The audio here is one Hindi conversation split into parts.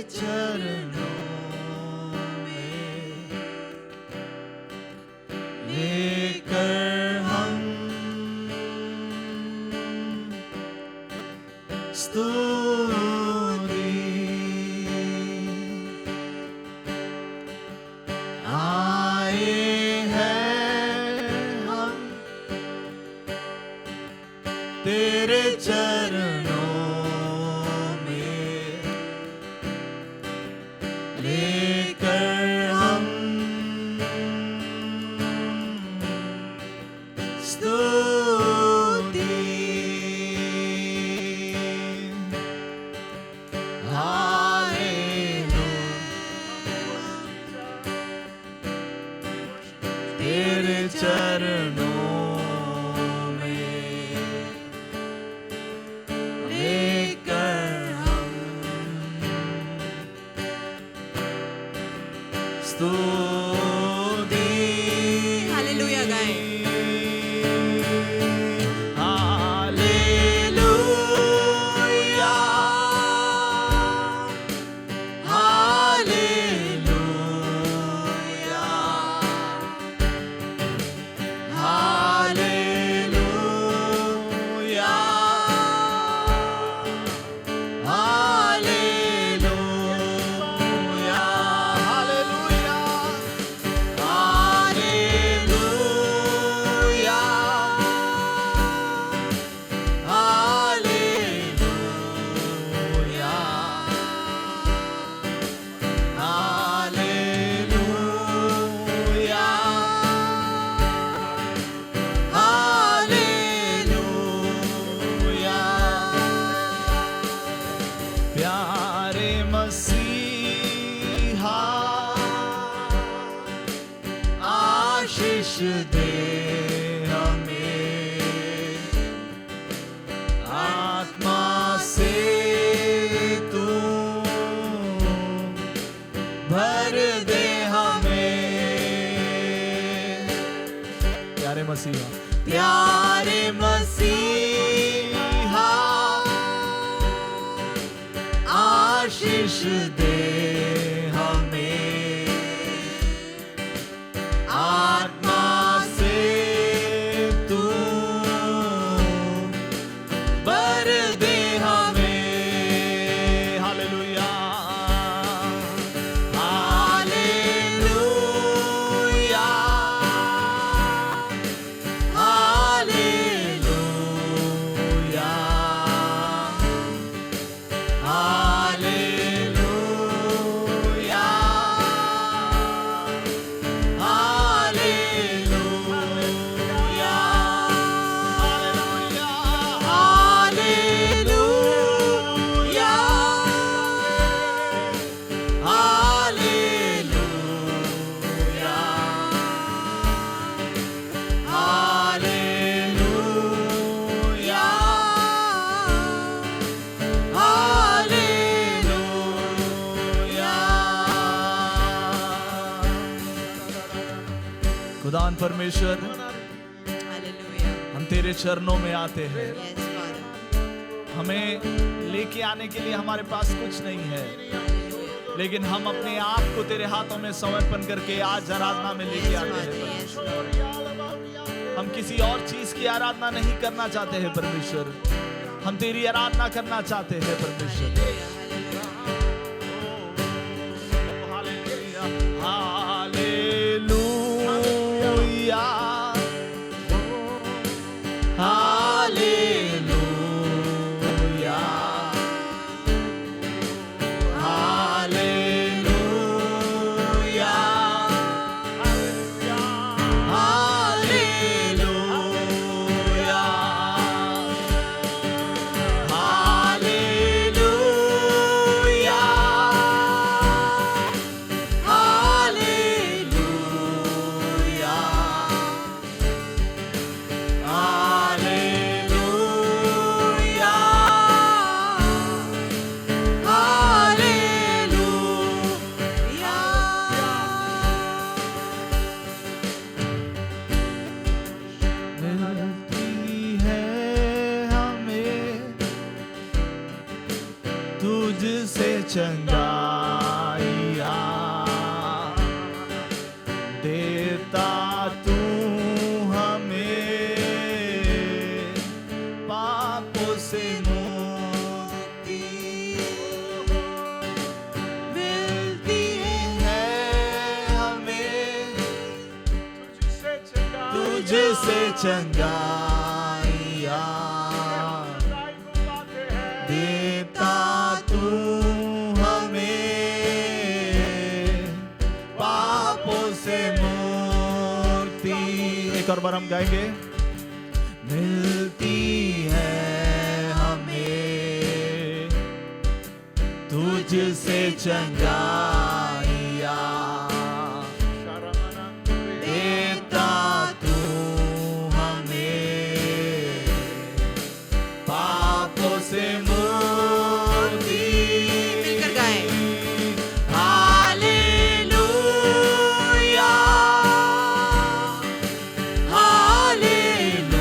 चरणों में लेकर हम स्तुति आए हैं हम तेरे चरणों में लेकर हम स्तुति तेरे चरणों में लेकर हम स्तुति हालेलुया गाएं। प्यारे मसीहा आशीष दे हमें आत्मा से तू भर दे हमें। प्यारे मसीहा प्यारे मसीहा आशीष दे हमें आत्मा से तू भर दे हमें। हालेलुया हालेलुया हालेलुया खुदान परमेश्वर हालेलुया। हम तेरे चरणों में आते हैं। Yes father. हमें लेके आने के लिए हमारे पास कुछ नहीं है, लेकिन हम अपने आप को तेरे हाथों में समर्पण करके आज आराधना में लेके आते हैं परमेश्वर। हम किसी और चीज की आराधना नहीं करना चाहते हैं परमेश्वर, हम तेरी आराधना करना चाहते हैं परमेश्वर। चंगाइया देता तू हमें, पापों से मुक्ति। एक और बार हम गाएंगे। मिलती है हमें तुझसे चंगाइया, देता तू हमें, पापों से मुक्ति। मिलकर गाएं। Hallelujah, hallelujah,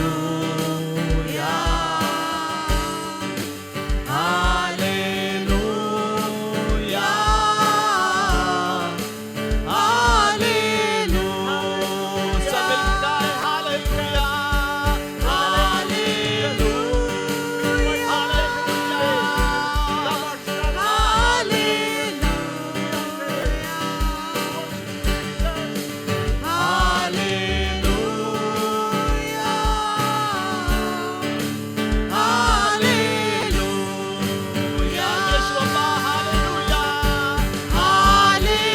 hallelujah, hallelujah. सब मिलकर गाएं। हालेलुया, हालेलुया, हालेलुया, यीशु अल्लाह, hallelujah, hallelujah,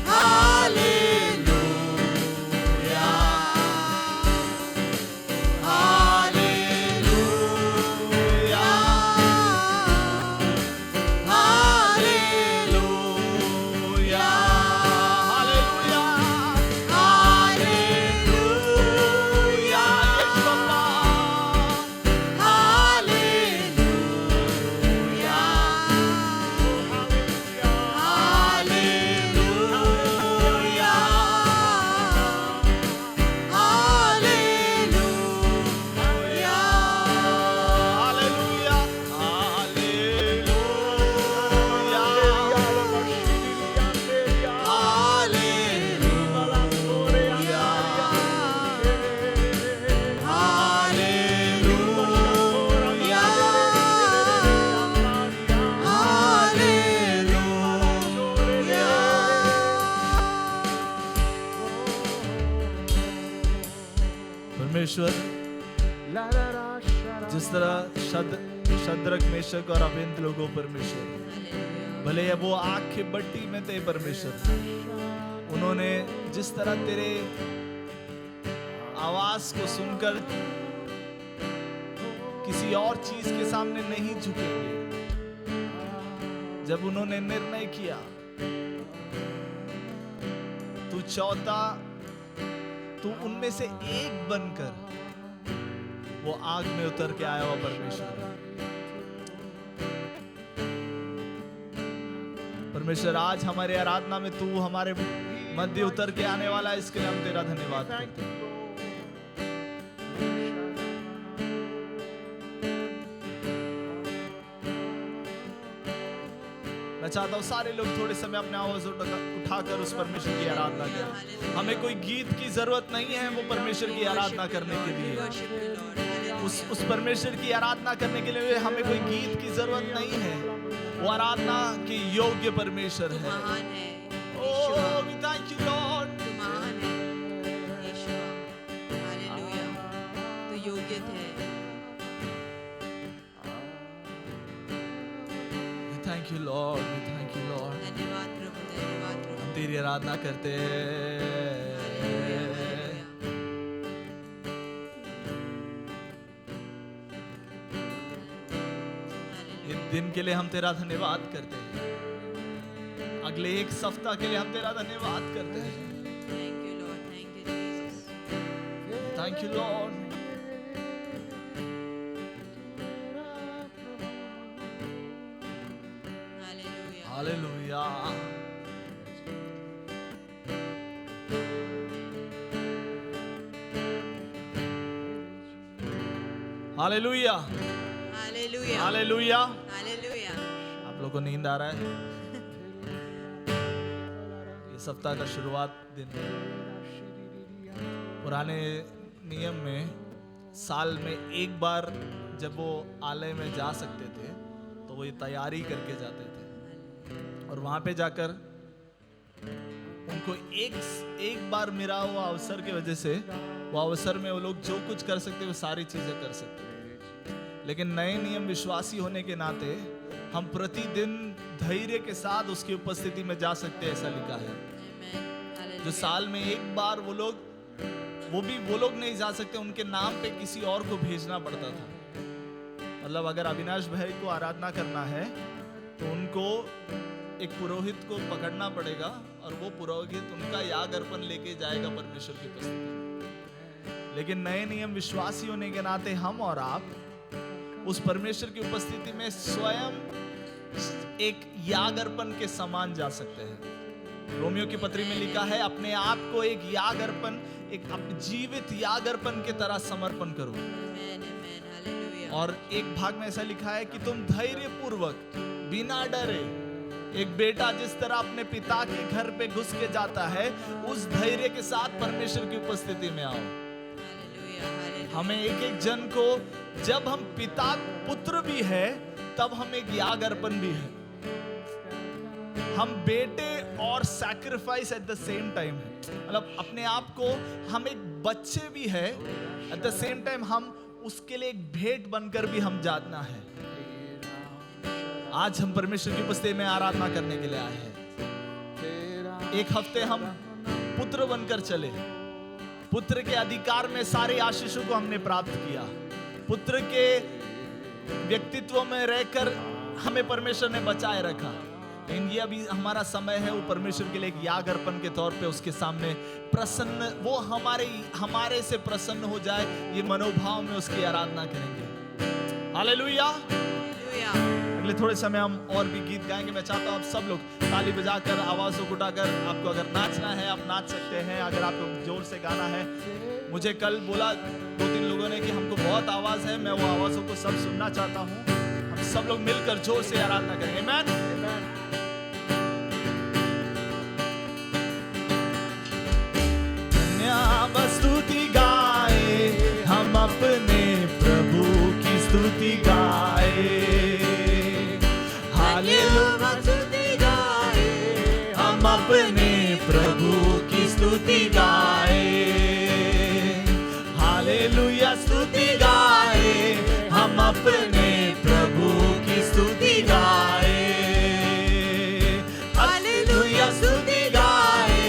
hallelujah, hallelujah, hallelujah, hallelujah, hallelujah, Yeshu अल्लाह, हालेलुया, हालेलुया, हालेलुया, हालेलुया, परमेश्वर जिस तरह शद्रक, मेशक और अबेदनगो को परमेश्वर, भले वो आग की भट्टी में थे परमेश्वर, उन्होंने जिस तरह तेरे आवाज को सुनकर किसी और चीज के सामने नहीं झुकेंगे, जब उन्होंने निर्णय किया तू चाहता तू उनमें से एक बनकर वो आग में उतर के आया हुआ परमेश्वर। परमेश्वर आज हमारे आराधना में तू हमारे मध्य उतर के आने वाला है, इसके लिए हम तेरा धन्यवाद करते हैं। मैं चाहता हूँ सारे लोग थोड़े समय अपने आवाज उठाकर उस परमेश्वर की आराधना करें। हमें कोई गीत की जरूरत नहीं है वो परमेश्वर की आराधना करने के लिए। उस परमेश्वर की आराधना करने के लिए हमें कोई गीत की जरूरत नहीं है, वो आराधना के योग्य परमेश्वर है। महान है Oh, we thank you, Lord. तू महान है यीशुआ। हालेलुया, तू योग्य है। We thank you, Lord. We thank you, Lord. धन्यवाद प्रभु, धन्यवाद प्रभु। हम तेरी आराधना करते हैं। Hallelujah, hallelujah. इस दिन के लिए हम तेरा धन्यवाद करते हैं। अगले एक सप्ताह के लिए हम तेरा धन्यवाद करते हैं। Thank you, Lord. Thank you, Jesus. Thank you, Lord. Hallelujah. Hallelujah. Hallelujah. Hallelujah. Hallelujah. Hallelujah. आप लोगों को नींद आ रहा है? ये सप्ताह का शुरुआत दिन है। पुराने नियम में साल में एक बार जब वो आलय में जा सकते थे तो वो ये तैयारी करके जाते थे और वहां पे जाकर उनको एक बार मिला हुआ अवसर की वजह से, वो अवसर में वो लोग जो कुछ कर सकते वो सारी चीजें कर सकते। लेकिन नए नियम विश्वासी होने के नाते हम प्रतिदिन धैर्य के साथ उसकी उपस्थिति में जा सकते हैं, ऐसा लिखा है। जो साल में एक बार वो लोग नहीं जा सकते, उनके नाम पे किसी और को भेजना पड़ता था। मतलब अगर अविनाश भाई को आराधना करना है तो उनको एक पुरोहित को पकड़ना पड़ेगा और वो पुरोहित उनका याग अर्पण लेके जाएगा परमेश्वर की उपस्थिति में। लेकिन नए नियम विश्वासी होने के नाते हम और आप उस परमेश्वर की उपस्थिति में स्वयं एक याग अर्पण के समान जा सकते हैं। रोमियो की पत्री में लिखा है, अपने आप को एक याग अर्पण, एक जीवित याग अर्पण के तरह समर्पण करो। और एक भाग में ऐसा लिखा है कि तुम धैर्य पूर्वक बिना डरे, एक बेटा जिस तरह अपने पिता के घर पे घुस के जाता है, उस धैर्य के साथ परमेश्वर की उपस्थिति में आओ। हमें एक एक जन को, जब हम पिता पुत्र भी है तब हम एक याग अर्पण भी है। हम बेटे और sacrifice at the same time है। मतलब अपने आप को हम एक बच्चे भी है, एट द सेम टाइम हम उसके लिए एक भेंट बनकर भी हम जाना है। आज हम परमेश्वर की उपस्थिति में आराधना करने के लिए आए हैं। एक हफ्ते हम पुत्र बनकर चले, पुत्र के अधिकार में सारे आशीषों को हमने प्राप्त किया, पुत्र के व्यक्तित्व में रहकर हमें परमेश्वर ने बचाए रखा। लेकिन ये अभी हमारा समय है वो परमेश्वर के लिए एक याग अर्पण के तौर पे उसके सामने प्रसन्न, वो हमारे से प्रसन्न हो जाए, ये मनोभाव में उसकी आराधना करेंगे। हालेलुया। अगले थोड़े समय हम और भी गीत गाएंगे। मैं चाहता हूँ आप सब लोग ताली बजाकर, आवाज़ को उठाकर, आपको अगर नाचना है आप नाच सकते हैं, अगर आपको जोर से गाना है। मुझे कल बोला 2-3 लोगों ने कि हमको बहुत आवाज़ है, मैं वो आवाज़ों को सब सुनना चाहता हूँ। हम सब लोग मिलकर जोर से आराधना करेंगे। आमीन। स्तुति गाए हम अपने प्रभु की स्तुति गाए, हालेलुया स्तुति गाए हम अपने प्रभु की स्तुति गाए, हालेलुया स्तुति गाए हम अपने प्रभु की स्तुति गाए, हालेलुया स्तुति गाए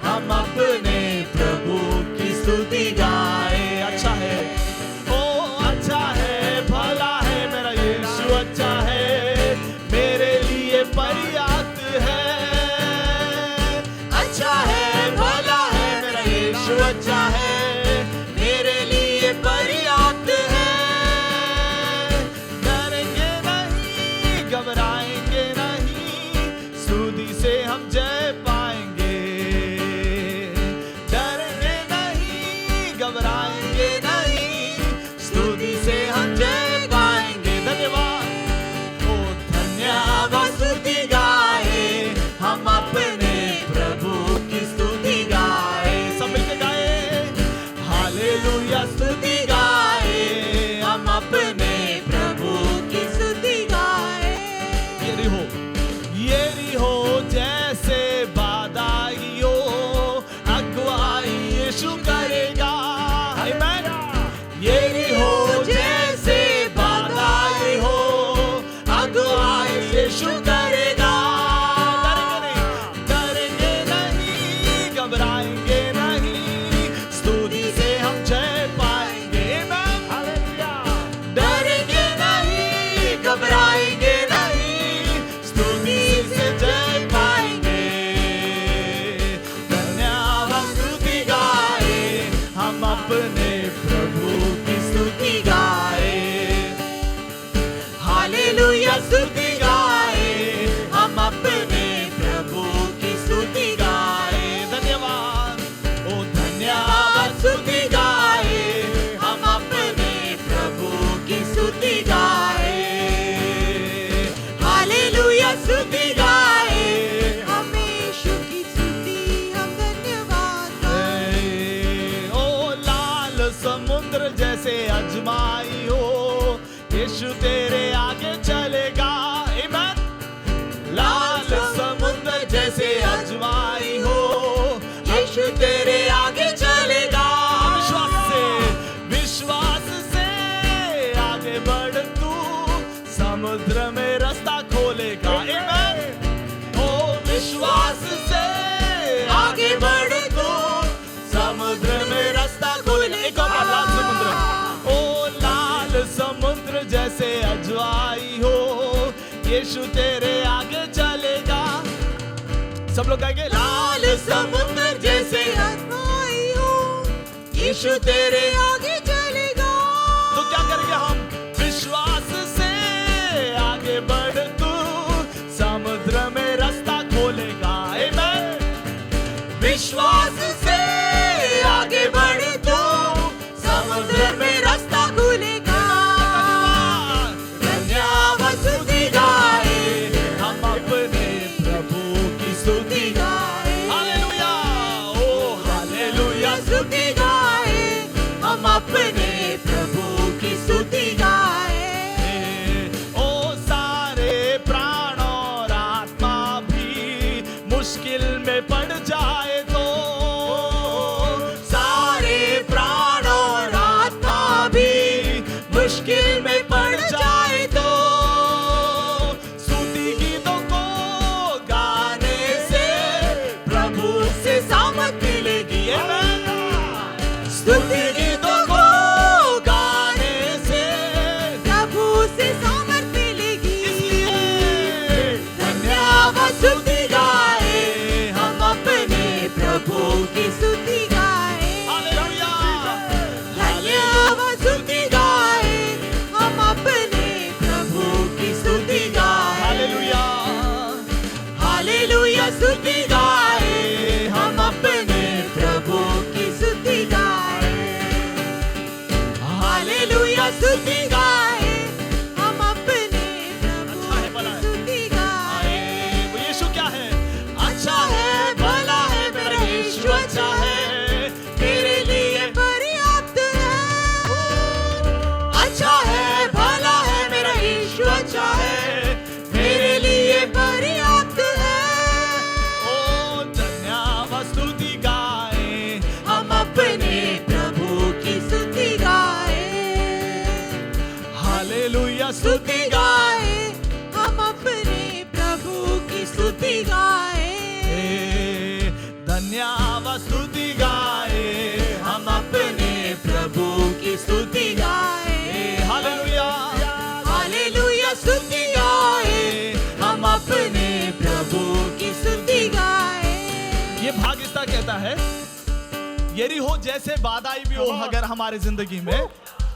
हम अपने प्रभु की स्तुति गाए। अच्छा है, ओ अच्छा है, भला है, मेरा यीशु अच्छा है, मेरे लिए पर्याप्त है। अच्छा है, भला है, मेरा यीशु अच्छा है, मेरे लिए पर्याप्त है। डरेंगे नहीं, घबराएंगे नहीं, स्तुति से हम जय पाएंगे। घबराएंगे नहीं, स्तुति से हम जय पाएंगे। धन्यवाद, ओ धन्यवाद स्तुति गाए हम अपने प्रभु की स्तुति गाए। सब मिलकर गाए, हालेलुया स्तुति गाए हम अपने प्रभु की स्तुति गाए। यरीहो जैसे बाधाई हो, अगुवाई यीशु करेगा। यरीहो जैसे बाधाई हो, अगुवाई यीशु करेगा। डरेंगे नहीं, घबराएंगे नहीं, स्तुति से हम जय पाएंगे। डरेंगे नहीं, घबराएंगे नहीं, स्तुति से जय पाएंगे। धन्यवाद स्तुति गाए हम अपने प्रभु की स्तुति गाए, हालेलुया स्तुति गाए हम अपने प्रभु की स्तुति गाए। धन्यवाद, ओ धन्यवाद स्तुति गाए हम अपने प्रभु की स्तुति गाए, हालेलुया स्तुति गाए हम यीशु की स्तुति हम धन्यवाद गाए। ओ लाल समुद्र जैसे अजमाई हो, यीशु तेरे आगे चलेगा। में रास्ता खोलेगा। आमेन। ओ विश्वास से आगे बढ़ तू, समुद्र में रास्ता खोलेगा। एक और बार, लाल समुद्र, ओ लाल समुद्र जैसे अजवाई हो, यीशु तेरे आगे चलेगा। सब लोग कहेंगे लाल समुद्र जैसे अजवाई हो, यीशु तेरे आगे चलेगा। तो क्या करेंगे हम? विश्वास से आगे बढ़ तू, समुद्र में रास्ता खोलेगा। आमेन। विश्वास से आगे बढ़ तू, समुद्र में रास्ता खुलेगा। धन्यवाद स्तुति गाए, हम अपने प्रभु की स्तुति गाए। हालेलुया, ओ हालेलुया स्तुति गाए, हम अपने प्रभु की स्तुति गाए। ओ सारे प्राण और आत्मा भी मुश्किल में पड़ जाए तो, सारे प्राण और आत्मा भी मुश्किल में पड़ जाए तो, स्तुति गीतों को गाने से प्रभु से सामर्थ मिलेगी। आमेन। स्तुति गीतों को गाने से प्रभु से सामर्थ मिलेगी। इसलिए धन्यवाद स्तुति गाए, हम अपने प्रभु की स्तुति गाए। हालेलुया, धन्यवाद स्तुति गाए, हम अपने प्रभु की स्तुति गाए। हालेलुया, हालेलुया स्तुति गाए, हम अपने प्रभु की स्तुति गाए। हालेलुया स्तुति गाए, हम अपने प्रभु अच्छा है, भला की है। स्तुति गाए। वो यीशु क्या है? अच्छा है, भला है, मेरा यीशु अच्छा है, मेरे लिए पर्याप्त है। अच्छा है, भला है, मेरा यीशु अच्छा है, मेरे लिए पर्याप्त है। ओ धन्यवाद स्तुति गाए, हम अपने प्रभु की स्तुति गाए। हालेलुया स्तुति गाए। गाए, हम अपने प्रभु की स्तुति गाए। धन्यवाद स्तुति गाए, हम अपने प्रभु की स्तुति गाए। हालेलुया, हालेलुया स्तुति गाए, हम अपने प्रभु की स्तुति गाए। ये भाग इसका कहता है, यरीहो जैसे बाधाई भी हो अगर हमारी जिंदगी में,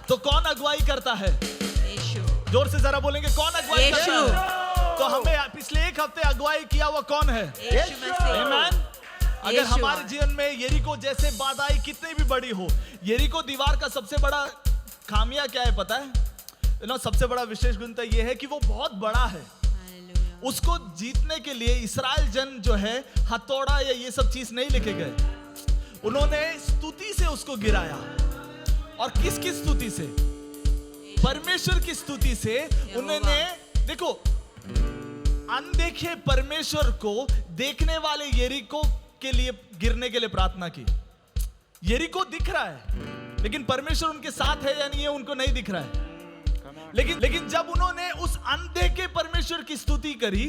तो कौन अगुवाई करता है? यीशु। जोर से जरा बोलेंगे, कौन अगुवाई करता यीशु। है? तो हमें पिछले एक हफ्ते अगुवाई किया हुआ कौन है? यीशु मसीह। आमेन। अगर यीशु। हमारे जीवन में यरीको जैसे बाधाई कितनी भी बड़ी हो, यरीको दीवार का सबसे बड़ा खामिया क्या है पता है? सबसे बड़ा विशेष गुण तो ये है कि वो बहुत बड़ा है। हालेलुया। उसको जीतने के लिए इस्राएल जन जो है हथौड़ा या ये सब चीज नहीं लेके गए, उन्होंने स्तुति से उसको गिराया। और किसकी स्तुति से? परमेश्वर की स्तुति से। उन्होंने देखो अनदेखे परमेश्वर को देखने वाले यरीको के लिए गिरने के लिए प्रार्थना की। यरीको दिख रहा है लेकिन परमेश्वर उनके साथ है या नहीं है उनको नहीं दिख रहा है। लेकिन जब उन्होंने उस अनदेखे परमेश्वर की स्तुति करी,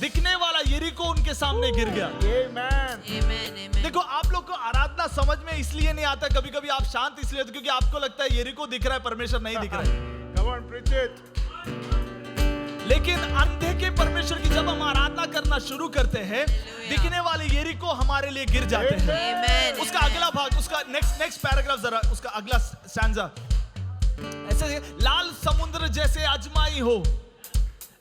दिखने वाला यरीको उनके सामने गिर गया। आमेन, आमेन। देखो आप लोग को आराधना समझ में इसलिए नहीं आता, कभी कभी आप शांत इसलिए होते क्योंकि आपको लगता है यरीको दिख रहा है, परमेश्वर नहीं दिख रहा है। लेकिन अनदेखे परमेश्वर की जब हम आराधना करना शुरू करते हैं, दिखने वाले यरीको हमारे लिए गिर जाते हैं। आमेन। उसका अगला भाग, उसका नेक्स्ट पैराग्राफ जरा, उसका अगला स्टैंजा ऐसे, लाल समुद्र जैसे अजमाई हो।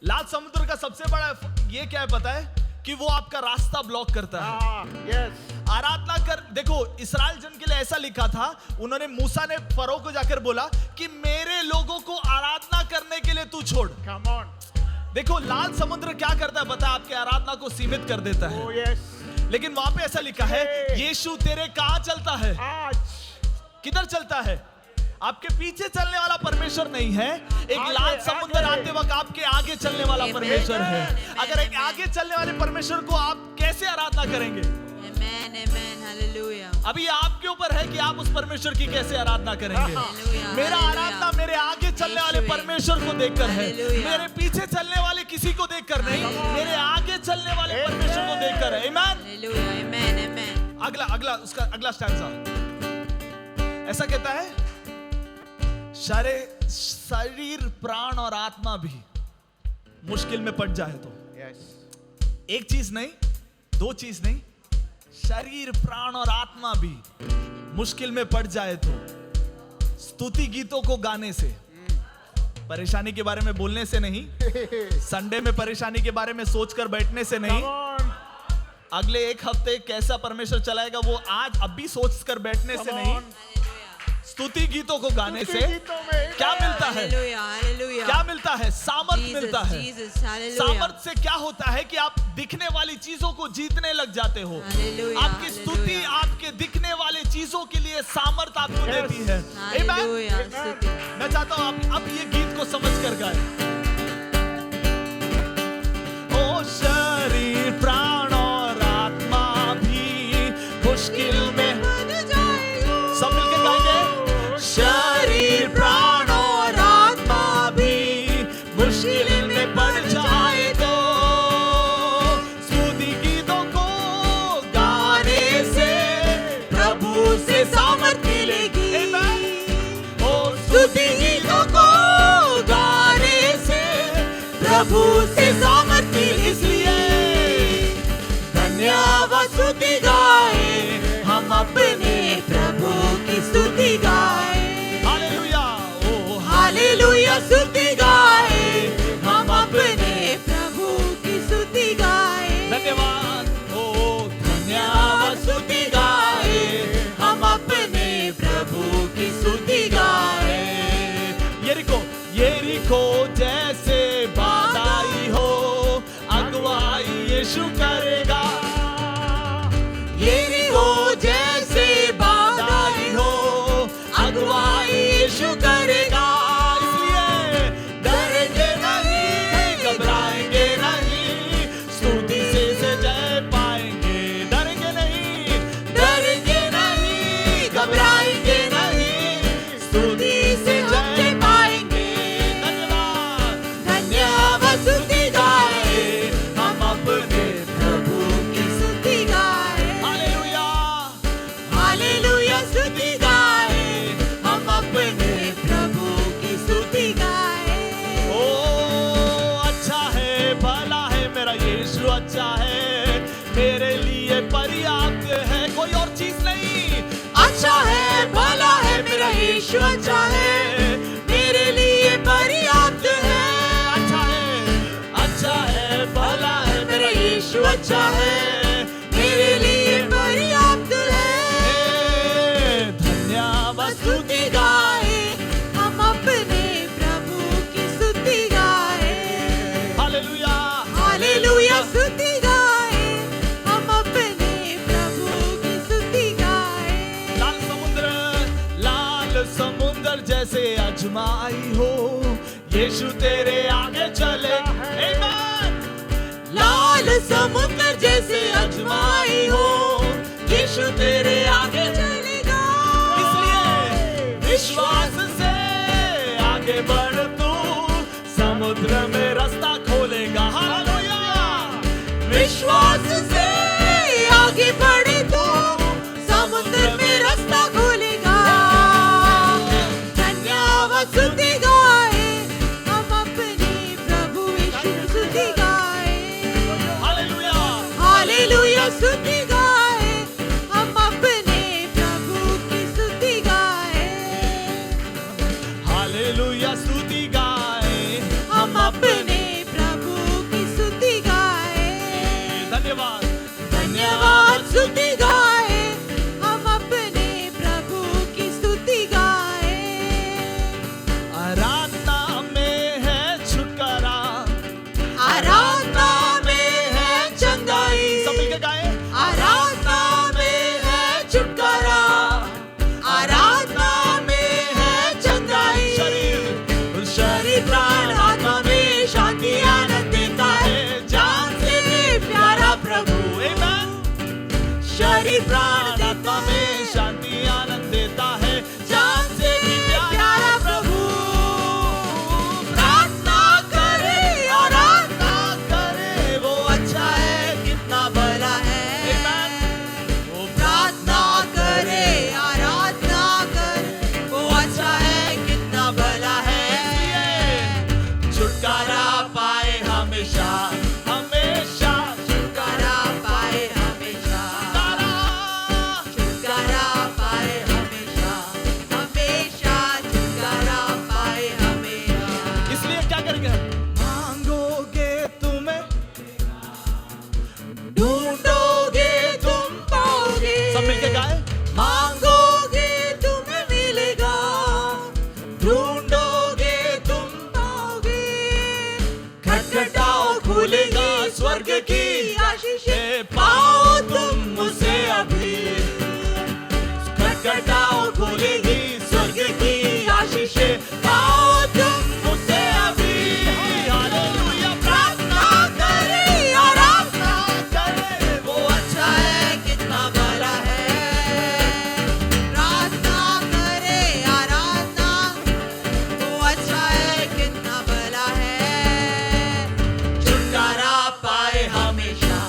लाल समुद्र का सबसे बड़ा ये क्या है पता है? कि वो आपका रास्ता ब्लॉक करता है। आराधना कर, देखो इस्राएल जन के लिए ऐसा लिखा था, उन्होंने मूसा ने फरो को जाकर बोला कि मेरे लोगों को आराधना करने के लिए तू छोड़। देखो लाल समुद्र क्या करता है पता है? आपके आराधना को सीमित कर देता है। लेकिन वहां पे ऐसा लिखा है, यीशु तेरे कहां चलता है? किधर चलता है? आपके पीछे चलने वाला परमेश्वर नहीं है, एक लाल समुद्र आते वक्त आपके आगे चलने वाला परमेश्वर है। अगर एक आगे चलने वाले परमेश्वर को आप कैसे आराधना करेंगे? आमेन, आमेन। हालेलुया अभी आपके ऊपर है कि आप उस परमेश्वर की कैसे आराधना करेंगे। हालेलुया, मेरा हालेलुया। आराधना मेरे आगे चलने वाले यीशुवे। परमेश्वर को देखकर है, हालेलुया। मेरे पीछे चलने वाले किसी को देखकर नहीं, मेरे आगे चलने वाले परमेश्वर को देखकर है। आमीन। हालेलुया आमेन आमेन अगला उसका अगला स्टैंजा ऐसा कहता है, शरीर प्राण और आत्मा भी मुश्किल में पड़ जाए तो, एक चीज नहीं, दो चीज नहीं, शरीर प्राण और आत्मा भी मुश्किल में पड़ जाए तो स्तुति गीतों को गाने से, परेशानी के बारे में बोलने से नहीं, संडे में परेशानी के बारे में सोचकर बैठने से नहीं, अगले एक हफ्ते कैसा परमेश्वर चलाएगा वो आज अभी सोचकर बैठने से नहीं, स्तुति गीतों को गाने से क्या मिलता है? हालेलुया हालेलुया क्या मिलता है? सामर्थ मिलता है। जीसस हालेलुया सामर्थ से क्या होता है कि आप दिखने वाली चीजों को जीतने लग जाते हो। हालेलुया, आपकी स्तुति हालेलुया। आपके दिखने वाले चीजों के लिए सामर्थ आपको देती है। Amen? हालेलुया स्तुति मैं चाहता हूं आप अब ये गीत को समझ कर गाएं। ओ शरीर प्राण और आत्मा भी मुश्किल में, सब मिलकर गाएंगे। शरीर प्राण और आत्मा भी मुश्किल में पड़ जाए तो स्तुति गीतों को गाने से प्रभु से सामर्थ मिलेगी। Amen? ओ स्तुति गीतों को गाने से प्रभु से सामर्थ मिलेगी। इसलिए धन्यवाद स्तुति गाए हम अपने प्रभु की स्तुति गाए। हालेलुया ओ हालेलुया स्तुति गाए हम अपने प्रभु की स्तुति गाए धन्यवाद ओ धन्यवाद स्तुति गाए हम अपने प्रभु की स्तुति गाए। यरीको जैसे बाधाई हो अगुवाई यीशु करेगा। यरीको जैसे बाधाई हो अगुवाई यीशु करेगा। इसलिए डरेंगे नहीं, घबराएंगे नहीं, स्तुति से जय पाएंगे। डरेंगे नहीं, घबराएंगे नहीं, स्तुति से जय पाएंगे। धन्यवाद धन्यवाद स्तुति गाए हम अपने प्रभु की स्तुति गाए। हालेलुया हालेलुया स्तुति गाए हम अपने प्रभु की स्तुति गाए। ओ अच्छा है भला है मेरा यीशु, अच्छा है मेरे लिए पर्याप्त है, कोई और चीज नहीं। अच्छा है भला है मेरा यीशु, अच्छा है मेरे लिए पर्याप्त है। अच्छा है भला है मेरा यीशु, अच्छा है मेरे लिए पर्याप्त है। धन्यवाद स्तुति गाए हम अपने प्रभु की स्तुति गाए हालेलुया हालेलुया स्तुति गाए हम अपने प्रभु की स्तुति गाए। लाल समुद्र जैसे अजमाई हो यीशु तेरे आगे चले। Amen! लाल समुद्र जैसे अजमाई हो यीशु तेरे आगे चलेगा। इसलिए विश्वास से आगे बढ़ तू, समुद्र में रास्ता खोलेगा। हालेलुया विश्वास से आगे बढ़ तू, समुद्र में रास्ता खोलेगा। धन्यवाद स्तुति गाए हम अपने प्रभु यीशु की स्तुति गाए हालेलुया हालेलुया स्तुति गाए हम अपने प्रभु की स्तुति गाए हालेलुया स्तुति गाए हम अपने प्रभु की स्तुति गाए। धन्यवाद धन्यवाद स्तुति गाए हम अपने प्रभु की स्तुति गाए। आराधना में है छुटकारा, आराधना में है चंगाई, सब मिलकर गाएं। हमेशा हमेशा छुटकारा पाए हमेशा, छुटकारा पाए हमेशा, हमेशा छुटकारा पाए हमेशा। इसलिए क्या करेंगे? मांगोगे तुम्हें, ढूंढोगे तुम पाओगे, सब मिलके गाए। मांगोगे तुम्हें मिलेगा, ढूंढोगे तुम पाओगे, खटखटाओ खुलेगा स्वर्ग की आशीषें पाओ तुम उसे अभी। खटखटाओ खुलेगी स्वर्ग की आशीषें पाओ तुम उसे अभी। हालेलुया। प्रार्थना करे, आराधना करे, वो अच्छा है कितना भला है, प्रार्थना करे, आराधना, वो अच्छा है कितना भला है। छुटकारा पाए हमेशा,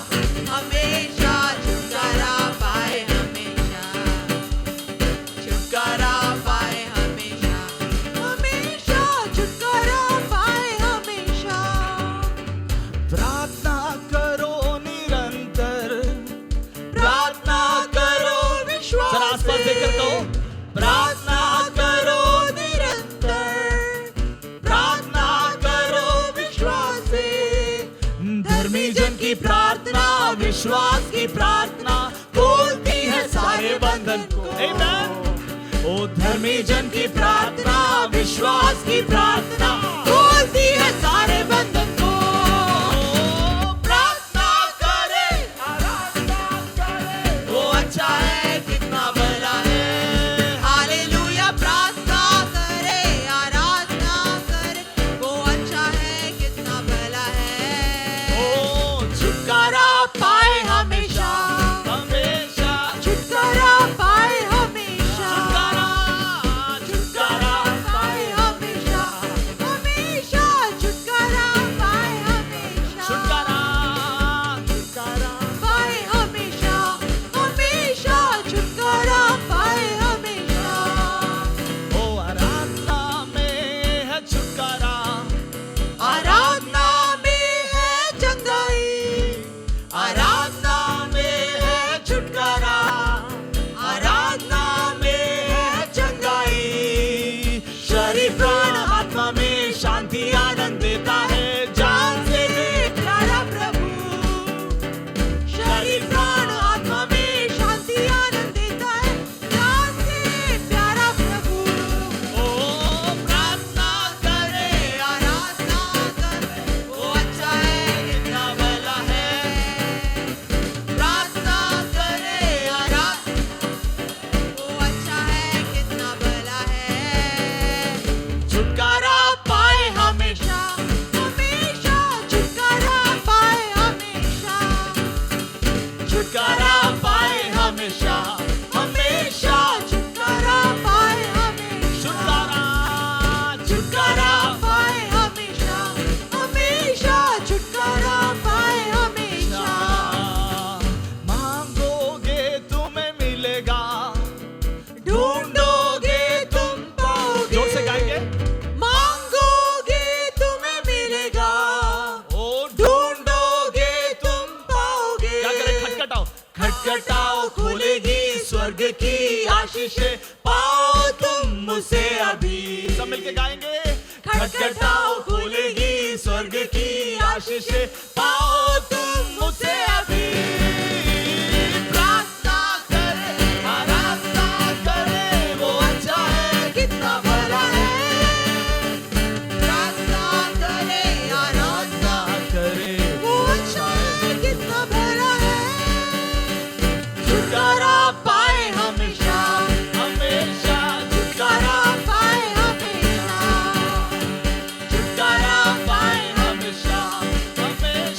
हमेशा छुटकारा पाए हमेशा, छुटकारा पाए हमेशा, हमेशा छुटकारा पाए हमेशा। प्रार्थना करो निरंतर, प्रार्थना करो विश्वास जरा आसपास से। देखकर कहो, प्रार्थना करो निरंतर, प्रार्थना करो विश्वास से। धर्मी जन की प्रार्थना, विश्वास की प्रार्थना खोलती है सारे बंधन को। आमीन। ओ धर्मी जन की प्रार्थना, विश्वास की प्रार्थना खोलती है सारे बंधन को। प्रार्थना करे, आराधना करे, वो अच्छा है कितना भला है। हालेलुया। प्रार्थना करे, आराधना करे, वो अच्छा है कितना भला है। ओ छुटकारा पाए हमेशा हमेशा, छुटकारा पाए हमेशा, छुटकारा छुटकारा पाए हमेशा, हमेशा छुटकारा पाए हमेशा, छुटकारा छुटकारा पाए हमेशा, हमेशा छुटकारा पाए हमेशा। ओ आराधना में है छुटकारा, आराधना में है चंगाई, आराधना में है छुटकारा, आराधना में है चंगाई। शरीर प्राण आत्मा में शांति आनंद देता है, जान से भी प्यारा प्रभु। शरीर प्राण आत्मा में शांति आनंद देता है, जान से प्यारा प्रभु। ओ प्रार्थना करे, आराधना करे, वो अच्छा है कितना भला है। प्रार्थना करे, आराधना, वो अच्छा है कितना भला है। छुटकारा पाए हमेशा, हमेशा छुटकारा पाए हमेशा, छुटकारा पाए हमेशा, हमेशा छुटकारा पाए हमेशा, छुटकारा छुटकारा पाए हमेशा, हमेशा छुटकारा पाए हमेशा। मांगोगे तुम्हें मिलेगा, ढूंढोगे तुम पाओगे, जोर से गाएंगे। मांगोगे तुम्हें मिलेगा, ओ ढूंढोगे तुम पाओगे। क्या करें? खटखटाओ खटखटाओ खुलेगी स्वर्ग की आशीषें पाओ तुम उसे अभी। सब मिलके गाएंगे। खटखटाओ खुलेगी स्वर्ग की आशीषें पाओ तुम उसे अभी। प्रार्थना करे, आराधना करे, वो अच्छा है कितना भला है। प्रार्थना करे, आराधना करे, वो अच्छा है कितना भला है। छुटकारा पाए हमेशा, हमेशा छुटकारा पाए हमेशा, छुटकारा पाए हमेशा, हमेशा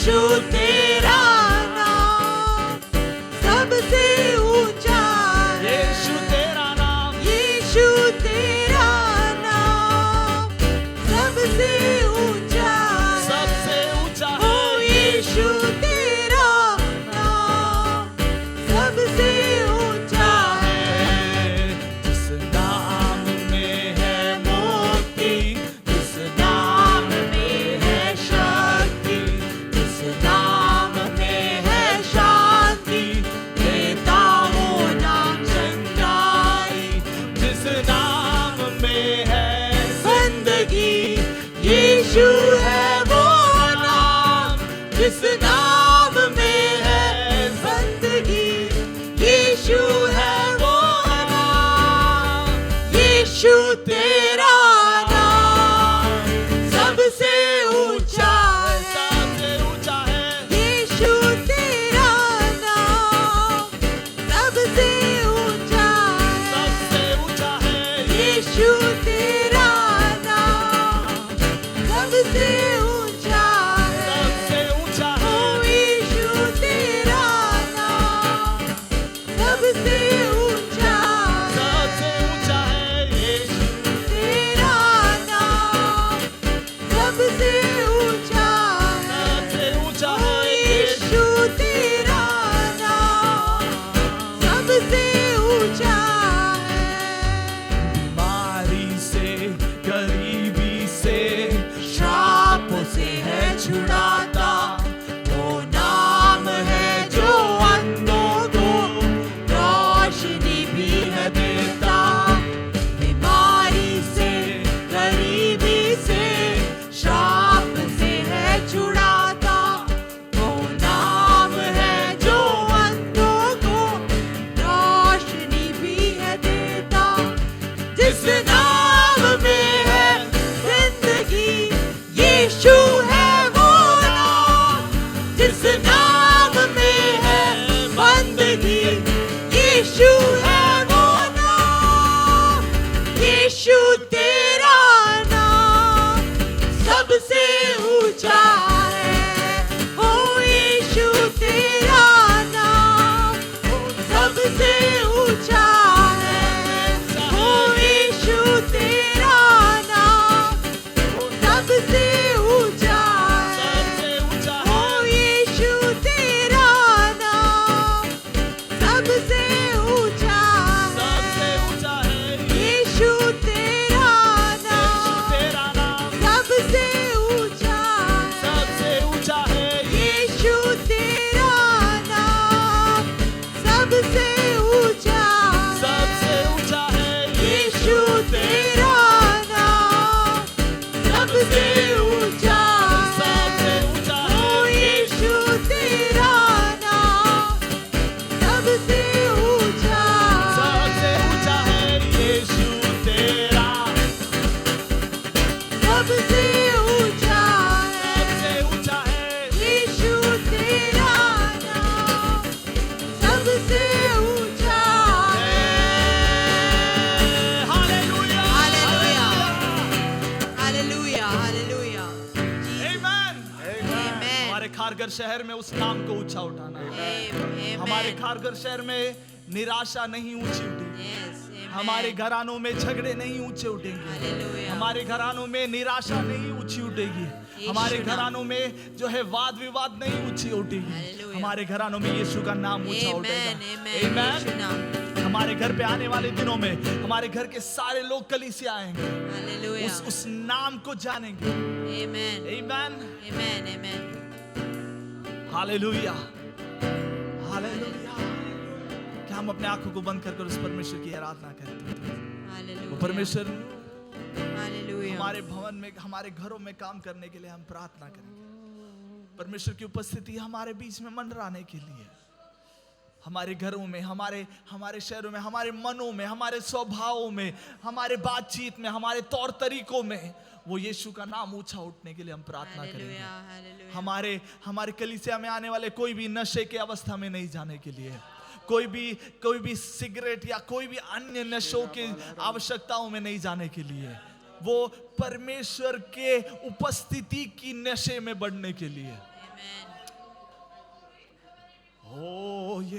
यीशु तेरा नाम सबसे ऊंचा है। यीशु तेरा नाम, यीशु तेरा नाम सबसे ऊंचा है। सबसे ऊंचा ओ है। यीशु तेरा नाम सबसे ऊंचा है। जिस नाम में है मुक्ति, जिस नाम में है शक्ति, जिस नाम में है शांति, देता वो नाम चंगाई। जिस नाम में है जिंदगी, यीशु है वो नाम। जिस नाम में है जिंदगी, यीशु है वो नाम। यीशु तेरा नाम सबसे ऊंचा है। सबसे ऊंचा है। यीशु तेरा नाम सबसे ऊंचा है। सबसे ऊंचा है। यीशु तेरा नाम सबसे ऊंचा है। सबसे ऊंचा ओ है। यीशु तेरा नाम सबसे ऊंचा है। सबसे ऊंचा है। यीशु तेरा नाम सबसे ऊंचा है। सबसे ऊंचा ओ है। यीशु तेरा नाम सबसे ऊंचा है। बीमारी से, गरीबी से, श्रापों से है छुड़ाता। वो नाम है जो अंधों को रोशनी भी है देता। बीमारी से, गरीबी से, श्राप से है छुड़ाता। वो नाम है जो अंधों को रोशनी भी है देता। जिस नाम में है जिंदगी, यीशु है वो नाम। जिस नाम में है बंदगी, यीशु है वो नाम। यीशु तेरा नाम सबसे ऊंचा है। ओ यीशु तेरा नाम सबसे ऊंचा है। ओ यीशु तेरा नाम सबसे ऊंचा है। सबसे ऊंचा ओ है। यीशु तेरा नाम सबसे ऊंचा है। सबसे ऊंचा है। यीशु तेरा नाम तेरा नाम सबसे ऊंचा है। सबसे ऊंचा है। यीशु तेरा नाम सबसे ऊंचा है। सबसे ऊंचा है। यीशु तेरा नाम सबसे ऊंचा है। सबसे ऊंचा ओ है। यीशु तेरा नाम सबसे ऊंचा है। सबसे ऊंचा है। यीशु तेरा सबसे ऊंचा है। सबसे ऊंचा है। यीशु तेरा नाम सबसे ऊंचा है। हालेलुया। हालेलुया। हालेलुया। हालेलुया। आमेन। Amen. हमारे खारगर शहर में उस नाम को ऊंचा उठाना है। हमारे खारगर शहर में निराशा नहीं ऊंची उठेगी। हमारे घरानों में झगड़े नहीं ऊंचे उठेंगे। हालेलुया। हमारे घरानों में निराशा नहीं ऊंची उठेगी। हमारे यीशु नाम। घरानों में जो है वाद विवाद नहीं ऊंची उठेगी। हालेलुया। हमारे घरानों में यीशु का नाम ऊंचा उठेगा। यीशु आमेन। नाम। हमारे घर पे आने वाले दिनों में हमारे घर के सारे लोग कलीसिया आएंगे, हालेलुया। उस नाम को जानेंगे। आमेन। आमेन। आमेन। आमेन। हालेलुया। हालेलुया। क्या हम अपने आंखों को बंद कर उस परमेश्वर की आराधना करें? वो हालेलुया। परमेश्वर हालेलुया। हमारे भवन में, हमारे घरों में काम करने के लिए हम प्रार्थना करें। परमेश्वर की उपस्थिति हमारे बीच में मंडराने के लिए, हमारे घरों में, हमारे शहरों में, हमारे मनों में, हमारे स्वभावों में, हमारे बातचीत में, हमारे तौर तरीकों में वो यीशु का नाम ऊंचा उठने के लिए हम प्रार्थना करेंगे। हमारे कलीसिया में आने वाले कोई भी नशे के अवस्था में नहीं जाने के लिए, कोई भी सिगरेट या कोई भी अन्य नशों की आवश्यकताओं में नहीं जाने के लिए, वो परमेश्वर के उपस्थिति की नशे में बढ़ने के लिए,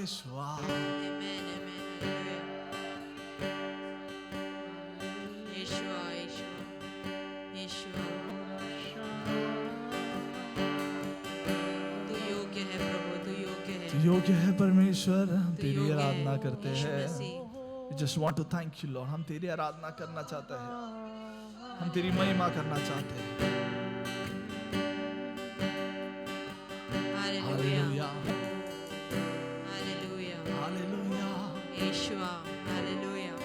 यीशुआ। Amen, amen, hallelujah. Yeshua, Yeshua, Yeshua. तू योग्य है प्रभु, तू योग्य है। तू योग्य है परमेश्वर, हम तू तेरी योग्य आराधना है, करते यीशु हैं। मसीह। We just want to thank you Lord, हम तेरी आराधना करना चाहते हैं, हम तेरी महिमा करना चाहते हैं। Hallelujah, hallelujah, hallelujah. Hallelujah. Yeshua, hallelujah.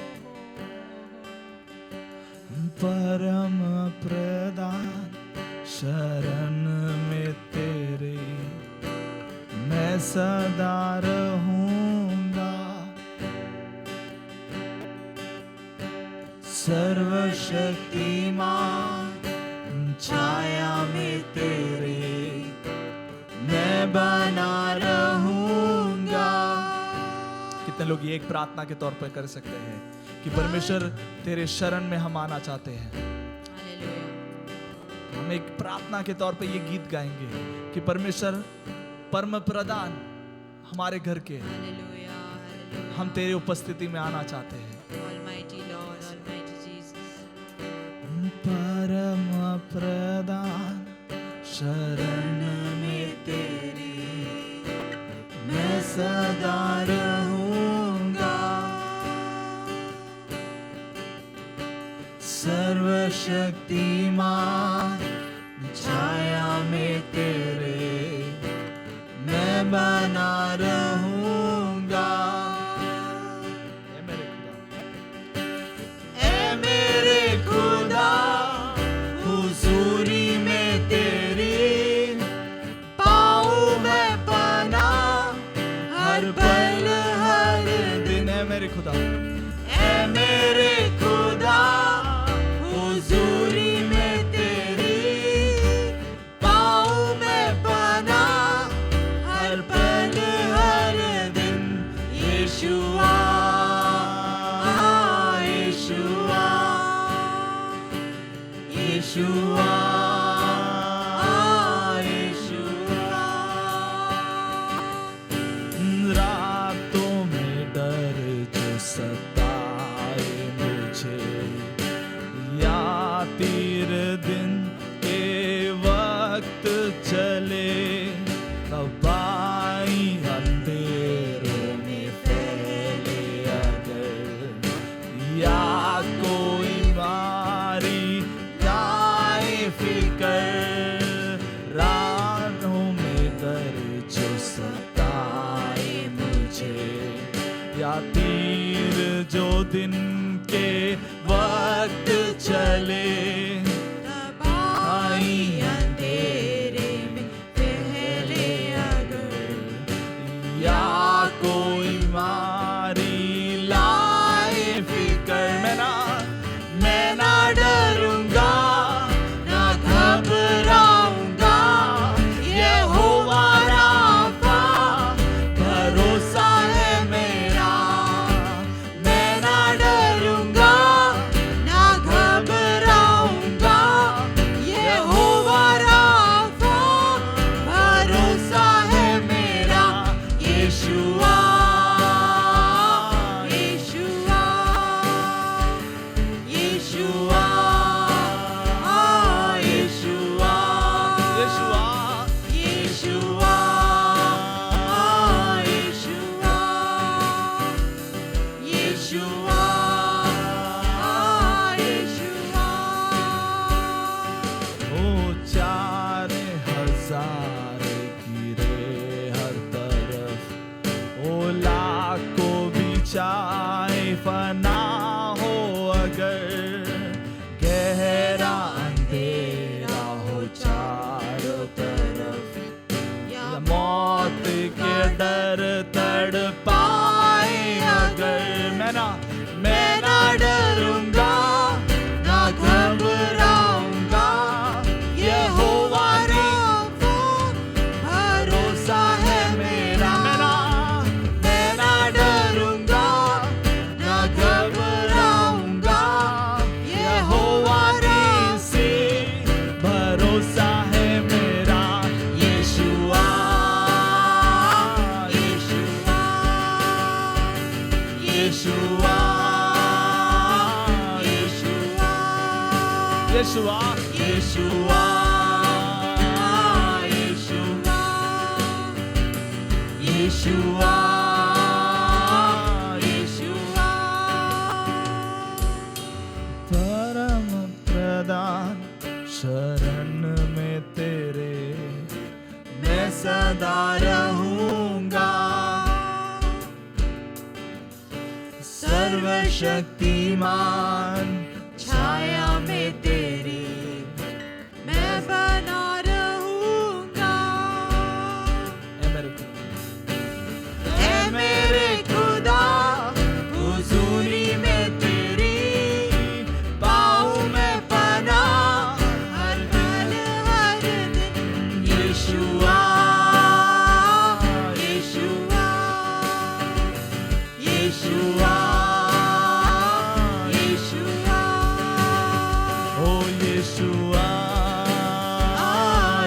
परम प्रधान शरण में तेरे मैं सदा रहूंगा, सर्वशक्तिमान छाया में तेरे मैं बना रहूंगा। कितने लोग ये एक प्रार्थना के तौर पर कर सकते हैं कि परमेश्वर तेरे शरण में हम आना चाहते हैं। Hallelujah. हम एक प्रार्थना के तौर पे ये गीत गाएंगे कि परमेश्वर परम प्रधान हमारे घर के, Hallelujah, hallelujah. हम तेरे उपस्थिति में आना चाहते हैं। Almighty Lord, Almighty Jesus. परम प्रधान शरण में तेरे मैं सदा रहूंगा, सर्वशक्तिमान छाया में तेरे मैं बना रहूंगा। ए मेरे खुदा हुजूरी में तेरी पाऊं मैं पना हर पल हर दिन। है मेरे खुदा, ए मेरे खुदा हुजूरी में तेरी पाऊं मैं पना हर पल हर दिन। यीशुआ, यीशुआ, यीशुआ, यीशुआ। रातों में डर जो सताए मुझे, या तीर दिन के वक्त चले, तबाही अंधेरों में फैले अगर, या कोई मारी लाए फिकर, रातों में दर्द जो सताए मुझे, या तीर जो दिन के वक्त चले, तबाही अंधेरे में फैले अगर, या कोई मारी लाए फिकर, मैं ना डरूंगा ना घबराऊंगा, यहोवा राफा भरोसा है मेरा। मैं ना डरूंगा ना घबराऊंगा, यहोवा राफा भरोसा है मेरा। यीशुआ, यीशुआ, यीशुआ, यीशुआ, यीशुआ, यीशुआ, यीशुआ, यीशुआ, यीशुआ। ओ 4000 गिरे हर तरफ, ओ लाखों बिछाए फना हो अगर, गहरा अंधेरा हो चारों तरफ, या मौत के डर तड़पाए अगर, मैं ना डरूंगा ना घबराऊंगा, यहोवा राफा भरोसा है मेरा। मैं ना डरूंगा ना घबराऊंगा, यहोवा रीसी भरोसा है मेरा। यीशुआ, यीशुआ, यीशुआ यीशुआ यीशुआ यीशुआ परम प्रधान शरण में तेरे मैं सदा रहूंगा सर्वशक्तिमान छाया में तेरी मैं बना रहूंगा ऐ मेरे खुदा हुजूरी में तेरी पाऊं मैं पनाह हर हर हर दिन यीशुआ यीशुआ यीशुआ यीशुआ ओ यीशुआ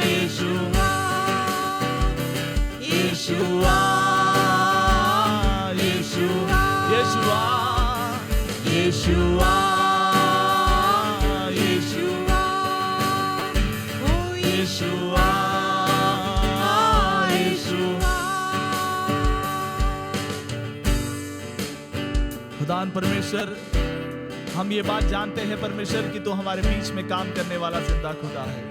यीशुआ यीशुआ यीशुआ यीशुआ यीशुआ ओ यीशुआ यीशुआ खुदान परमेश्वर हम ये बात जानते हैं परमेश्वर कि तू हमारे बीच में काम करने वाला जिंदा खुदा है।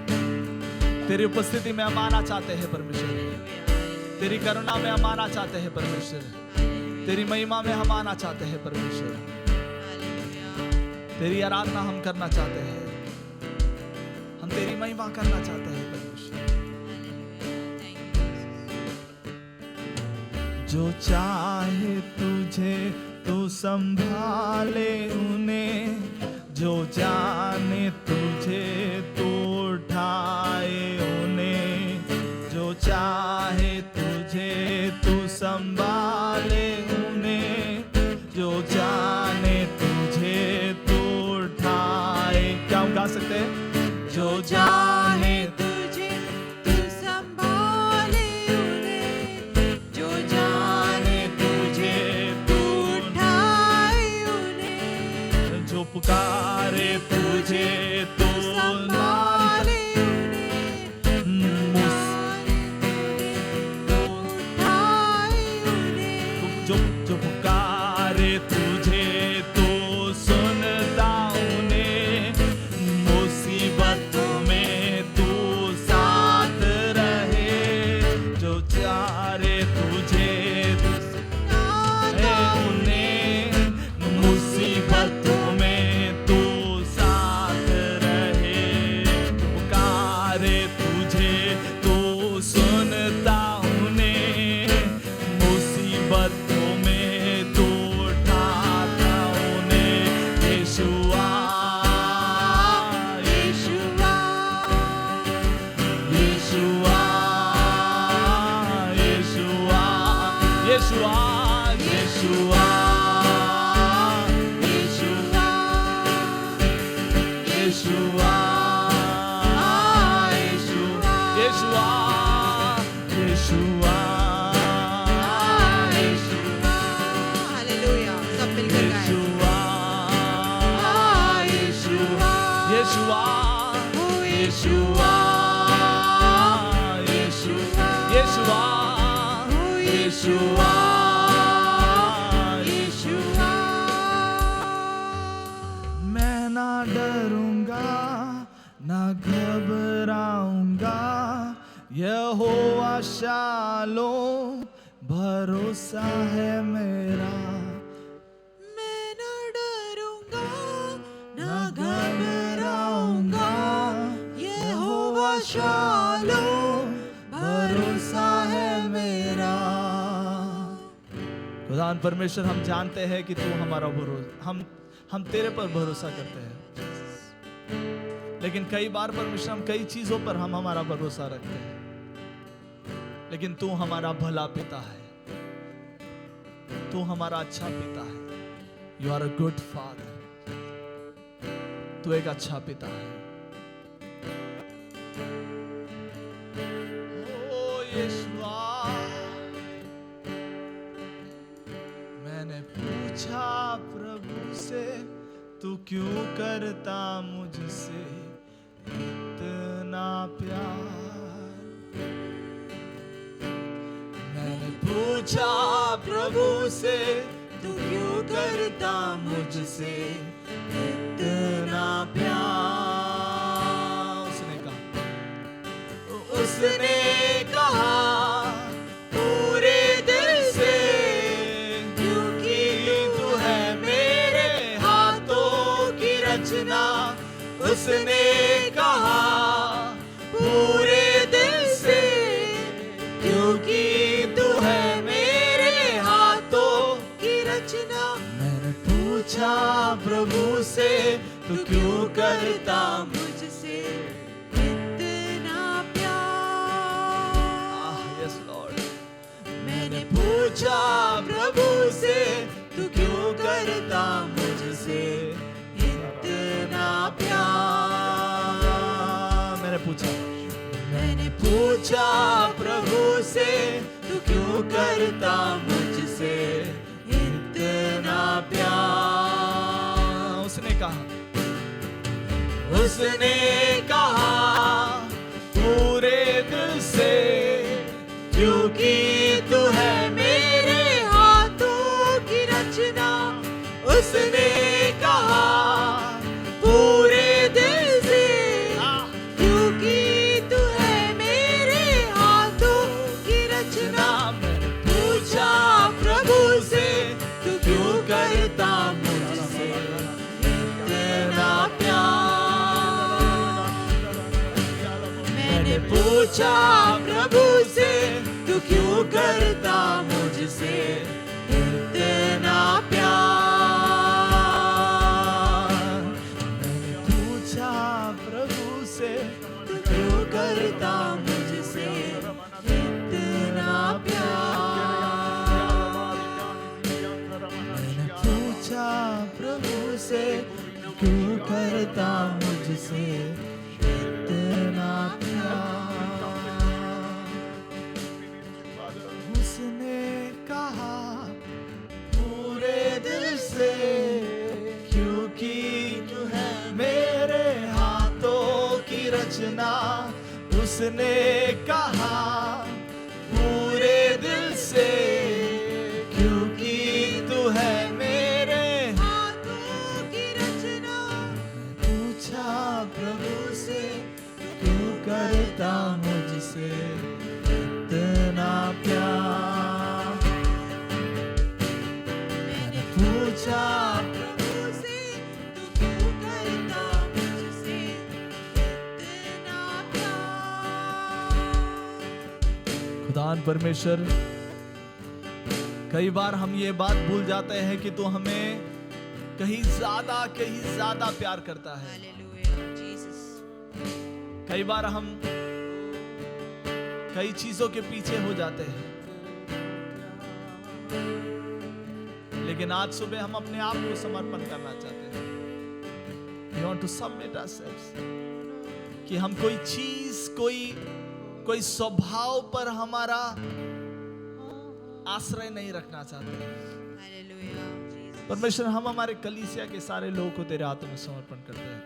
तेरी उपस्थिति में हम आना चाहते हैं परमेश्वर, तेरी करुणा में हम आना चाहते हैं परमेश्वर, तेरी महिमा में हम आना चाहते हैं परमेश्वर, तेरी आराधना हम करना चाहते हैं, हम तेरी महिमा करना चाहते हैं परमेश्वर। जो चाहे तुझे तू संभाले उन्हें, जो जाने तुझे तू उठाए उन्हें, जो चाहे तुझे तू संभाले उन्हें, जो जाने तुझे तू उठाए। क्या हम गा सकते हैं? जो जाने तुझे तू संभाले उन्हें, जो जाने तुझे तू उठाए उन्हें, जो पुकारे तुझे तू संभाले उन्हें, उठाए उन्हें, जो पुकारे तुझे तू सुनता उन्हें, मुसीबतों में तू साथ रहे, जो चाहे तुझे तू सुनाए उन्हें, मुसीबतों में तू साथ रहे, पुकारे तुझे तू सुनता उन्हें, मुसीबतों में तू उठाता उन्हें। यीशुआ यीशुआ यीशुआ यीशुआ यीशुआ यीशुआ यीशुआ यीशुआ यीशुआ यीशुआ यीशुआ हालेलुया। सब मिलकर गाएं। यीशुआ यीशुआ यीशुआ यीशुआ यीशुआ यीशुआ यीशुआ मैं ना डरूंगा ना घबराऊंगा, यहोवा शालोम भरोसा है मेरा। मैं न डरूंगा न घबराऊंगा, यहोवा शालोम भरोसा है मेरा। खुदान परमेश्वर हम जानते हैं कि तू हमारा भरोसा, हम तेरे पर भरोसा करते हैं, लेकिन कई बार परमेश्वर हम कई चीजों पर हम हमारा भरोसा रखते हैं, लेकिन तू हमारा भला पिता है, तू हमारा अच्छा पिता है। You are a good father, तू एक अच्छा पिता है। ओ यीशुआ, मैंने पूछा प्रभु से तू क्यों करता मुझसे इतना प्यार। मैंने पूछा प्रभु से, तू क्यों करता मुझसे इतना प्यार। उसने कहा पूरे दिल से, क्योंकि तू है मेरे हाथों की रचना। उसने कहा पूरे दिल से, क्योंकि तू है मेरे हाथों की रचना। मैंने पूछा प्रभु से, तू क्यों करता मुझसे इतना प्यार। Yes Lord. मैंने पूछा प्रभु से, तू क्यों करता मुझसे इतना प्यार। मैंने पूछा प्रभु से, तू क्यों करता मुझसे इतना प्यार। उसने कहा पूरे दिल से, क्योंकि तू है मेरे हाथों की रचना। उसने कहा पूरे दिल से, क्योंकि तू है मेरे हाथों की रचना। मैंने पूछा प्रभु से, तू क्यों करता मुझसे इतना प्यार। मैंने पूछा प्रभु से, तू क्यों करता मुझसे इतना प्यार। मैंने पूछा प्रभु से, तू क्यों करता मुझसे इतना प्यार। मैंने पूछा प्रभु से, क्यों करता मुझसे इतना प्यार। उसने कहा पूरे दिल से, क्योंकि तू है मेरे हाथों की रचना। उसने कहा पूरे दिल से, क्योंकि तू है मेरे हाथों की रचना। पूछा प्रभु से, क्यों करता मुझसे इतना प्यार। मैंने पूछा प्रभु से, तू क्यों करता मुझसे इतना प्यार। खुदान परमेश्वर, कई बार हम ये बात भूल जाते हैं कि तू हमें कहीं ज्यादा प्यार करता है। Hallelujah, Jesus. कई बार हम कई चीजों के पीछे हो जाते हैं, लेकिन आज सुबह हम अपने आप को समर्पण करना चाहते हैं। We want to submit ourselves, कि हम कोई चीज, कोई स्वभाव पर हमारा आश्रय नहीं रखना चाहते हैं। Hallelujah, Jesus. परमेश्वर, हम हमारे कलीसिया के सारे लोगों को तेरे हाथों में समर्पण करते हैं।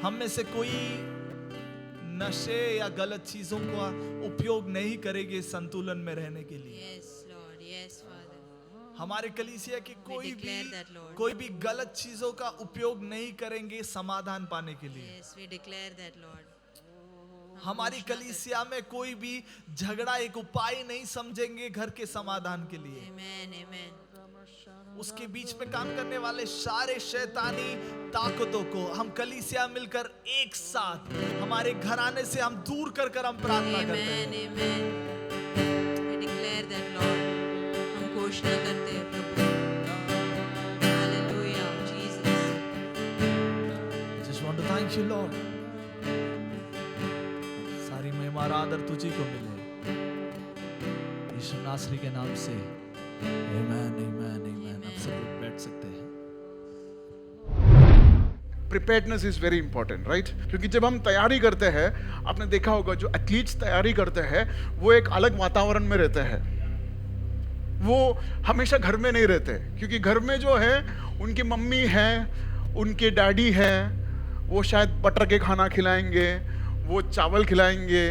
हम में से कोई नशे या गलत चीजों का उपयोग नहीं करेंगे संतुलन में रहने के लिए। Yes, Lord. Yes, Father. हमारे कलीसिया की declare that, Lord. कोई भी गलत चीजों का उपयोग नहीं करेंगे समाधान पाने के लिए। Yes, we declare that, Lord. हमारी कलीसिया में कोई भी झगड़ा एक उपाय नहीं समझेंगे घर के समाधान के लिए। Amen, amen. उसके बीच में काम करने वाले सारे शैतानी ताकतों को हम कलीसिया मिलकर एक साथ हमारे घराने से हम दूर कर हम प्रार्थना करते हैं। Amen, amen. We declare that, Lord. हम घोषणा करते हैं प्रभु। Hallelujah, Jesus. Just want to thank you, Lord. सारी महिमा और आदर तुझी को मिले, यीशु नासरी के नाम से। Amen, amen, amen. आप सब लोग बैठ सकते हैं। Preparedness is very important, right? क्योंकि जब हम तैयारी करते हैं, आपने देखा होगा जो एथलीट्स तैयारी करते हैं वो एक अलग वातावरण में रहते हैं। वो हमेशा घर में नहीं रहते, क्योंकि घर में जो है उनकी मम्मी है, उनके डैडी है, वो शायद बटर के खाना खिलाएंगे, वो चावल खिलाएंगे,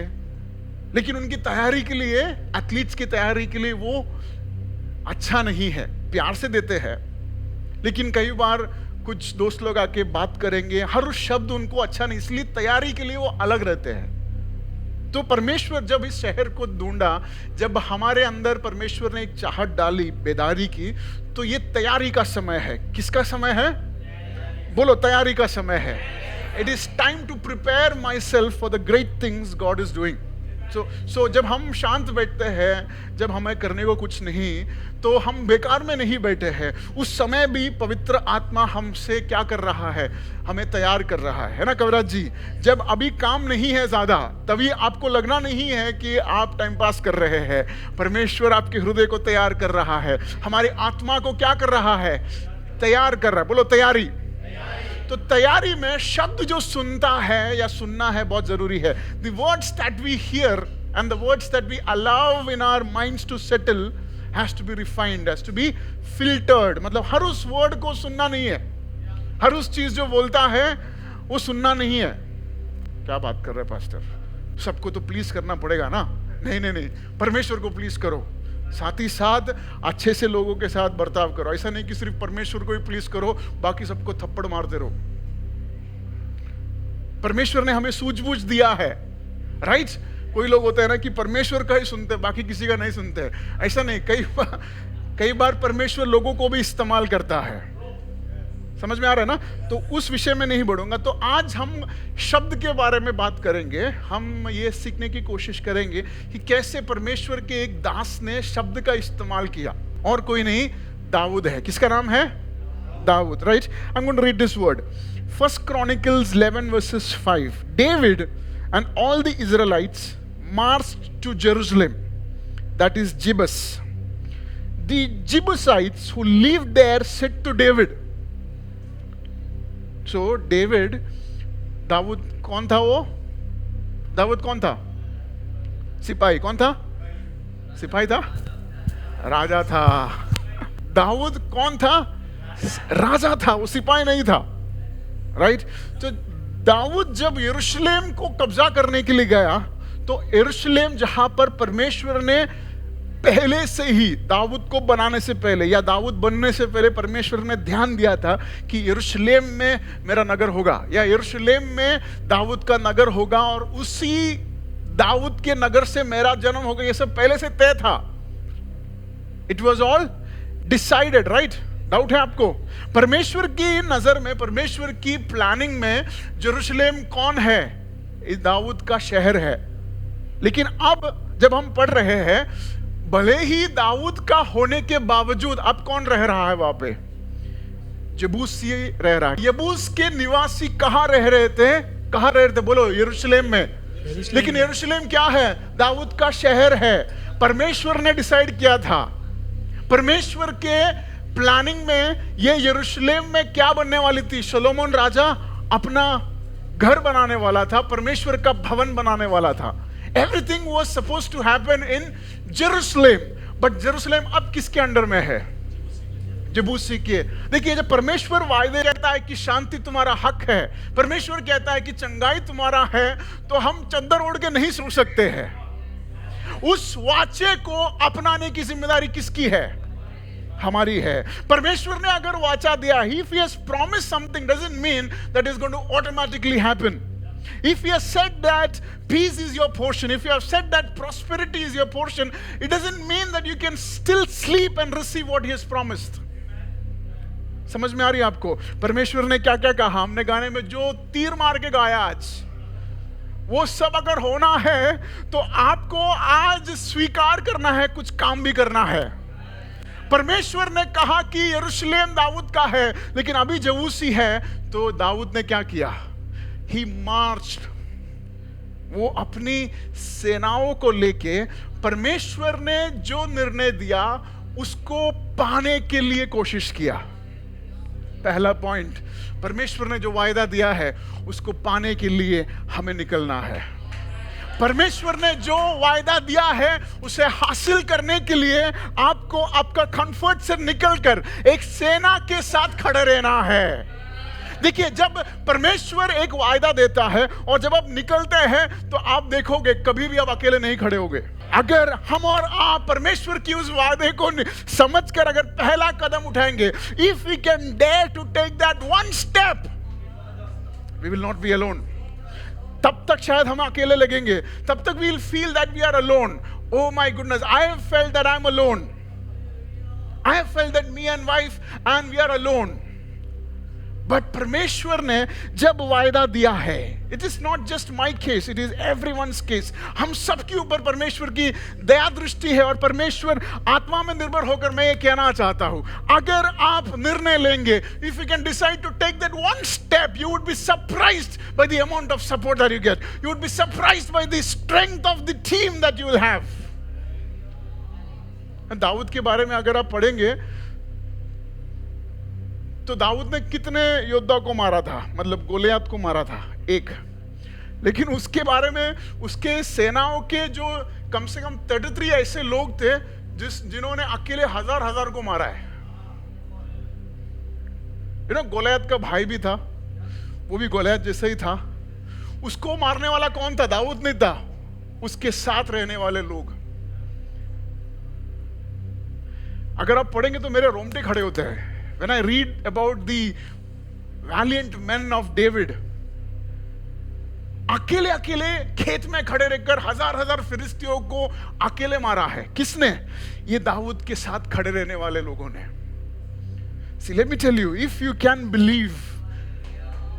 लेकिन उनकी तैयारी के लिए, एथलीट्स की तैयारी के लिए वो अच्छा नहीं है, प्यार से देते हैं, लेकिन कई बार कुछ दोस्त लोग आके बात करेंगे, हर शब्द उनको अच्छा नहीं, इसलिए तैयारी के लिए वो अलग रहते हैं। तो परमेश्वर जब इस शहर को ढूंढा, जब हमारे अंदर परमेश्वर ने एक चाहत डाली बेदारी की, तो ये तैयारी का समय है। किसका समय है? बोलो, तैयारी का समय है। It is time to prepare myself for the great things God is doing. So जब हम शांत बैठते हैं, जब हमें करने को कुछ नहीं, तो हम बेकार में नहीं बैठे हैं। उस समय भी पवित्र आत्मा हमसे क्या कर रहा है? हमें तैयार कर रहा है ना कविराज जी? जब अभी काम नहीं है ज्यादा, तभी आपको लगना नहीं है कि आप टाइम पास कर रहे हैं। परमेश्वर आपके हृदय को तैयार कर रहा है, हमारी आत्मा को क्या कर रहा है? तैयार कर रहा है। बोलो, तैयारी। तो तैयारी में शब्द जो सुनता है या सुनना है बहुत जरूरी है। The words that we hear and the words that we allow in our minds to settle has to be refined, has to be filtered। मतलब हर उस वर्ड को सुनना नहीं है, हर उस चीज जो बोलता है वो सुनना नहीं है। क्या बात कर रहे हैं पास्टर? सबको तो प्लीज करना पड़ेगा ना? नहीं नहीं नहीं, परमेश्वर को प्लीज करो, साथ ही साथ अच्छे से लोगों के साथ बर्ताव करो। ऐसा नहीं कि सिर्फ परमेश्वर को ही प्लीज करो, बाकी सबको थप्पड़ मारते रहो। परमेश्वर ने हमें सूझबूझ दिया है, राइट? कोई लोग होते हैं ना कि परमेश्वर का ही सुनते हैं, बाकी किसी का नहीं सुनते। ऐसा नहीं, कई बार परमेश्वर लोगों को भी इस्तेमाल करता है। समझ में आ रहा है ना? तो उस विषय में नहीं बढ़ूंगा। तो आज हम शब्द के बारे में बात करेंगे। हम ये सीखने की कोशिश करेंगे कि कैसे परमेश्वर के एक दास ने शब्द का इस्तेमाल किया, और कोई नहीं, दाऊद है। किसका नाम है? Dawood, right? I am going to read this word. 1 Chronicles 11 verses 5. David and all the Israelites marched to Jerusalem, that is Jebus. The Jebusites who lived there said to David, so David, Dawood कौन था? वो दाऊद कौन था? सिपाही। कौन था? सिपाही था? राजा था। दाऊद कौन था? राजा था, वो सिपाही नहीं था, राइट? तो दाऊद जब यरूशलेम को कब्जा करने के लिए गया, तो यरूशलेम जहां पर परमेश्वर ने पहले से ही दाऊद को बनाने से पहले या दाऊद बनने से पहले परमेश्वर ने ध्यान दिया था कि यरूशलेम में मेरा नगर होगा, या यरूशलेम में दाऊद का नगर होगा, और उसी दाऊद के नगर से मेरा जन्म होगा। ये सब पहले से तय था। It was all decided, right? Doubt है आपको? परमेश्वर की नजर में, परमेश्वर की प्लानिंग में यरूशलेम कौन है? इस दाऊद का शहर है। लेकिन अब जब हम पढ़ रहे हैं, भले ही दाऊद का होने के बावजूद अब कौन रह रहा है वहां पे? यबूसी रह रहा है। यबूस के निवासी कहां रह रहे थे? कहां रह रहे थे? बोलो, यरूशलेम में। लेकिन यरूशलेम क्या है? दाऊद का शहर है। परमेश्वर ने डिसाइड किया था, परमेश्वर के प्लानिंग में ये यरूशलेम में क्या बनने वाली थी? सोलोमन राजा अपना घर बनाने वाला था, परमेश्वर का भवन बनाने वाला था। Everything was supposed to happen in Jerusalem, but Jerusalem अब किसके अंडर में है? यबूसी के। देखिए, जब परमेश्वर वायदे कहता है कि शांति तुम्हारा हक है, परमेश्वर कहता है कि चंगाई तुम्हारा है, तो हम चद्दर ओढ़ के नहीं सो सकते हैं। उस वाचे को अपनाने की जिम्मेदारी किसकी है? हमारी है। परमेश्वर ने अगर वाचा दिया, if he has promised something doesn't mean that is going to automatically happen. If he has said that peace is your portion, if you have said that prosperity is your portion, it doesn't mean that you can still sleep and receive what he has promised. समझ में आ रही है आपको? परमेश्वर ने क्या क्या कहा? हमने गाने में जो तीर मार के गाया आज, वो सब अगर होना है तो आपको आज स्वीकार करना है, कुछ काम भी करना है। परमेश्वर ने कहा कि यरूशलेम दाऊद का है, लेकिन अभी यबूसी है। तो दाऊद ने क्या किया? He marched। वो अपनी सेनाओं को लेके परमेश्वर ने जो निर्णय दिया उसको पाने के लिए कोशिश किया। पहला पॉइंट, परमेश्वर ने जो वायदा दिया है उसको पाने के लिए हमें निकलना है। परमेश्वर ने जो वायदा दिया है उसे हासिल करने के लिए आपको आपका कंफर्ट से निकलकर एक सेना के साथ खड़े रहना है। देखिए, जब परमेश्वर एक वायदा देता है और जब आप निकलते हैं तो आप देखोगे कभी भी आप अकेले नहीं खड़े होगे। अगर हम और आप परमेश्वर की उस वायदे को समझकर अगर पहला कदम उठाएंगे, if we can dare to take that one step, we will not be alone. तब तक शायद हम अकेले लगेंगे, तब तक we will feel that we are alone. Oh my goodness, I have felt that I'm alone. I have felt that me and wife and we are alone. But परमेश्वर ने जब वायदा दिया है, it is not just my case, it is everyone's case. हम सबके ऊपर परमेश्वर की दया दृष्टि है और परमेश्वर आत्मा में निर्भर होकर मैं ये कहना चाहता हूँ, अगर आप निर्णय लेंगे, if you can decide to take that one step, you would be surprised by the amount of support that you get. You would be surprised by the strength of the team that you will have. Dawood के बारे में अगर आप पढ़ेंगे तो दाऊद ने कितने योद्धा को मारा था, मतलब गोलियत को मारा था एक, लेकिन उसके बारे में उसके सेनाओं के जो कम से कम 33 ऐसे लोग थे जिन्होंने अकेले हजार को मारा है। गोलियत का भाई भी था, वो भी गोलियत जैसे ही था। उसको मारने वाला कौन था? दाऊद नहीं था, उसके साथ रहने वाले लोग। अगर आप पढ़ेंगे तो मेरे रोंगटे खड़े होते हैं when I read about the valiant men of David. अकेले अकेले खेत में खड़े रहकर हजार फिलिस्तियों को अकेले मारा है। किसने? ये दाऊद के साथ खड़े रहने वाले लोगों ने। See, let me tell you, if you can believe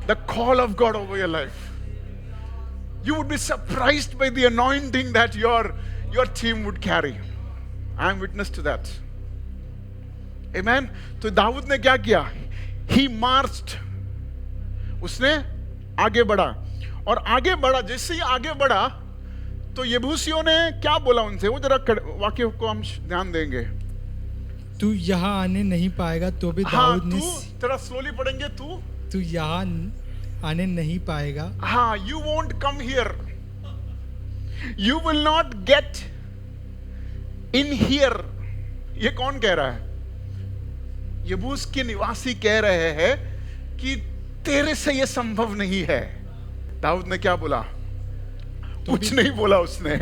the call of God over your life, you would be surprised by the anointing that your team would carry. I am witness to that. Amen. तो दाऊद ने क्या किया? He marched. उसने आगे बढ़ा और आगे बढ़ा। जैसे ही आगे बढ़ा तो यबूसियों ने क्या बोला उनसे, वो जरा वाक्य को हम ध्यान देंगे। तू यहाँ आने नहीं पाएगा, तो भी दाऊद ने थोड़ा स्लोली पढ़ेंगे। तू यहाँ आने नहीं पाएगा। हाँ, you won't come here. You will not get in here. ये कौन कह रहा है? यबूस के निवासी कह रहे हैं कि तेरे से ये संभव नहीं है। दाऊद ने क्या बोला? कुछ नहीं बोला उसने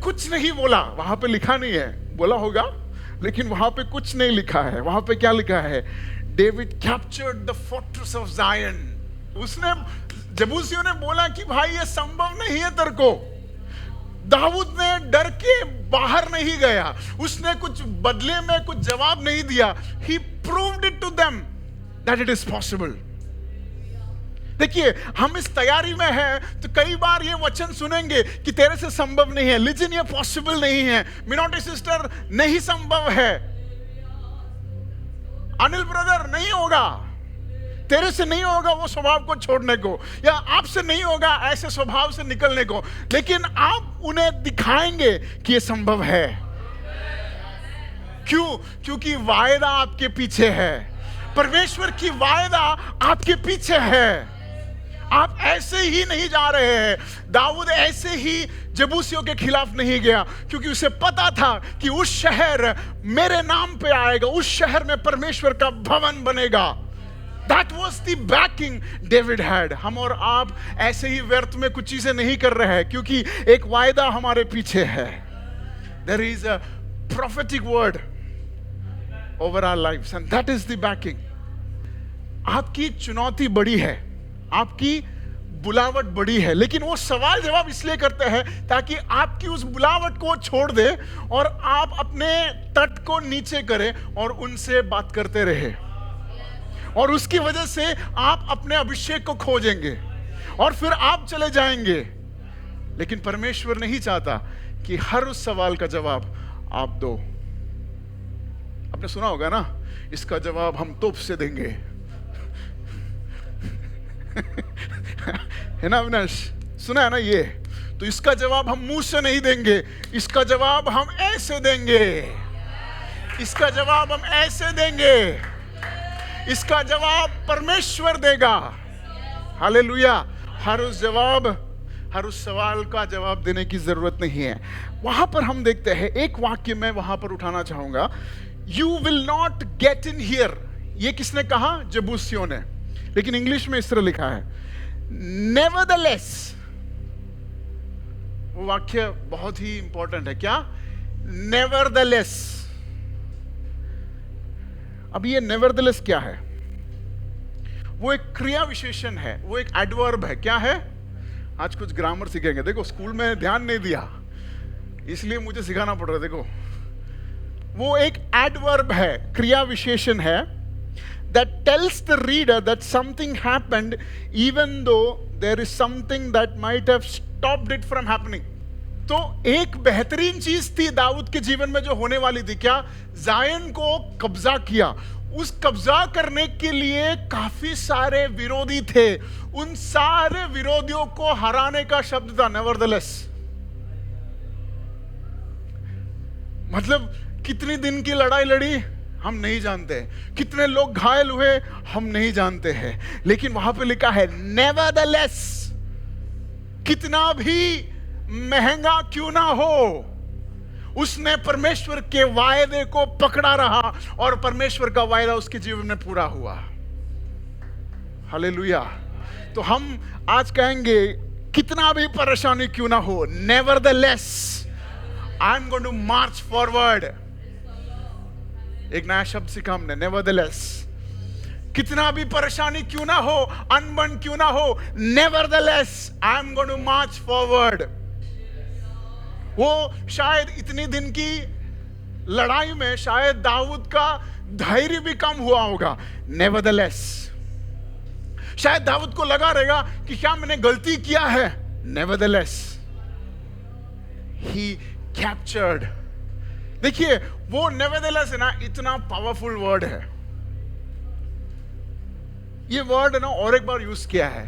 कुछ नहीं बोला। वहां पे लिखा नहीं है, बोला होगा लेकिन वहां पे कुछ नहीं लिखा है। वहां पे क्या लिखा है? David captured the fortress of जायन। उसने, जबूसियों ने बोला कि भाई ये संभव नहीं है तेरे को। दाऊद ने डर के बाहर नहीं गया, उसने कुछ बदले में कुछ जवाब नहीं दिया। He proved it to them that it is possible. देखिए, हम इस तैयारी में हैं तो कई बार ये वचन सुनेंगे कि तेरे से संभव नहीं है। लिजन, ये पॉसिबल नहीं है। मिनोटी सिस्टर, नहीं संभव है। अनिल ब्रदर, नहीं होगा, तेरे से नहीं होगा वो स्वभाव को छोड़ने को, या आपसे नहीं होगा ऐसे स्वभाव से निकलने को, लेकिन आप उन्हें दिखाएंगे कि ये संभव है। क्यों? क्योंकि वायदा आपके पीछे है। परमेश्वर की वायदा आपके पीछे है। आप ऐसे ही नहीं जा रहे हैं। दाऊद ऐसे ही जबूसियों के खिलाफ नहीं गया, क्योंकि उसे पता था कि उस शहर मेरे नाम पे आएगा, उस शहर में परमेश्वर का भवन बनेगा। That was the backing David had. हम और आप ऐसे ही व्यर्थ में कुछ चीजें नहीं कर रहे हैं, क्योंकि एक वायदा हमारे पीछे है। There is a prophetic word over our lives and that is the backing. आपकी चुनौती बड़ी है, आपकी बुलावट बड़ी है, लेकिन वो सवाल जवाब इसलिए करते हैं ताकि आपकी उस बुलावट को छोड़ दे और आप अपने तट को नीचे करें और उनसे बात करते रहे। और उसकी वजह से आप अपने अभिषेक को खोजेंगे और फिर आप चले जाएंगे। लेकिन परमेश्वर नहीं चाहता कि हर उस सवाल का जवाब आप दो। आपने सुना होगा ना, इसका जवाब हम तोप से देंगे। है ना अविनाश? सुना है ना ये? तो इसका जवाब हम मुंह से नहीं देंगे, इसका जवाब हम ऐसे देंगे, इसका जवाब हम ऐसे देंगे, इसका जवाब परमेश्वर देगा। हालेलुया। हर उस सवाल का जवाब देने की जरूरत नहीं है। वहां पर हम देखते हैं, एक वाक्य मैं वहां पर उठाना चाहूंगा, you will not get in here. ये किसने कहा? जबूसियों ने। लेकिन इंग्लिश में इस तरह लिखा है, नेवरदलेस। वो वाक्य बहुत ही इंपॉर्टेंट है। क्या? नेवरदलेस। अब ये नेवरदलेस क्या है? वो एक क्रिया विशेषण है, वो एक एडवर्ब है। क्या है? आज कुछ ग्रामर सीखेंगे। देखो स्कूल में ध्यान नहीं दिया, इसलिए मुझे सिखाना पड़ रहा है। देखो वो एक एडवर्ब है, क्रिया विशेषण है, that tells the reader that something happened even though there is something that might have stopped it from happening. तो एक बेहतरीन चीज थी दाऊद के जीवन में जो होने वाली थी। क्या? जायन को कब्जा किया। उस कब्जा करने के लिए काफी सारे विरोधी थे। उन सारे विरोधियों को हराने का शब्द था नेवरदलेस। मतलब कितनी दिन की लड़ाई लड़ी हम नहीं जानते, कितने लोग घायल हुए हम नहीं जानते हैं, लेकिन वहां पे लिखा है नेवरदलेस। कितना भी महंगा क्यों ना हो, उसने परमेश्वर के वायदे को पकड़ा रहा और परमेश्वर का वायदा उसके जीवन में पूरा हुआ। हालेलुया। तो हम आज कहेंगे कितना भी परेशानी क्यों ना हो, nevertheless I am going to march forward. एक नया शब्द सीखा हमने, नेवरदलेस। कितना भी परेशानी क्यों ना हो, अनबन क्यों ना हो, nevertheless I am going to march forward. वो शायद इतनी दिन की लड़ाई में शायद दाऊद का धैर्य भी कम हुआ होगा। नेवरदलेस शायद दाऊद को लगा रहेगा कि क्या मैंने गलती किया है। नेवरदलेस ही कैप्चर्ड। देखिए वो नेवरदलेस है ना, इतना पावरफुल वर्ड है। ये वर्ड है ना और एक बार यूज किया है।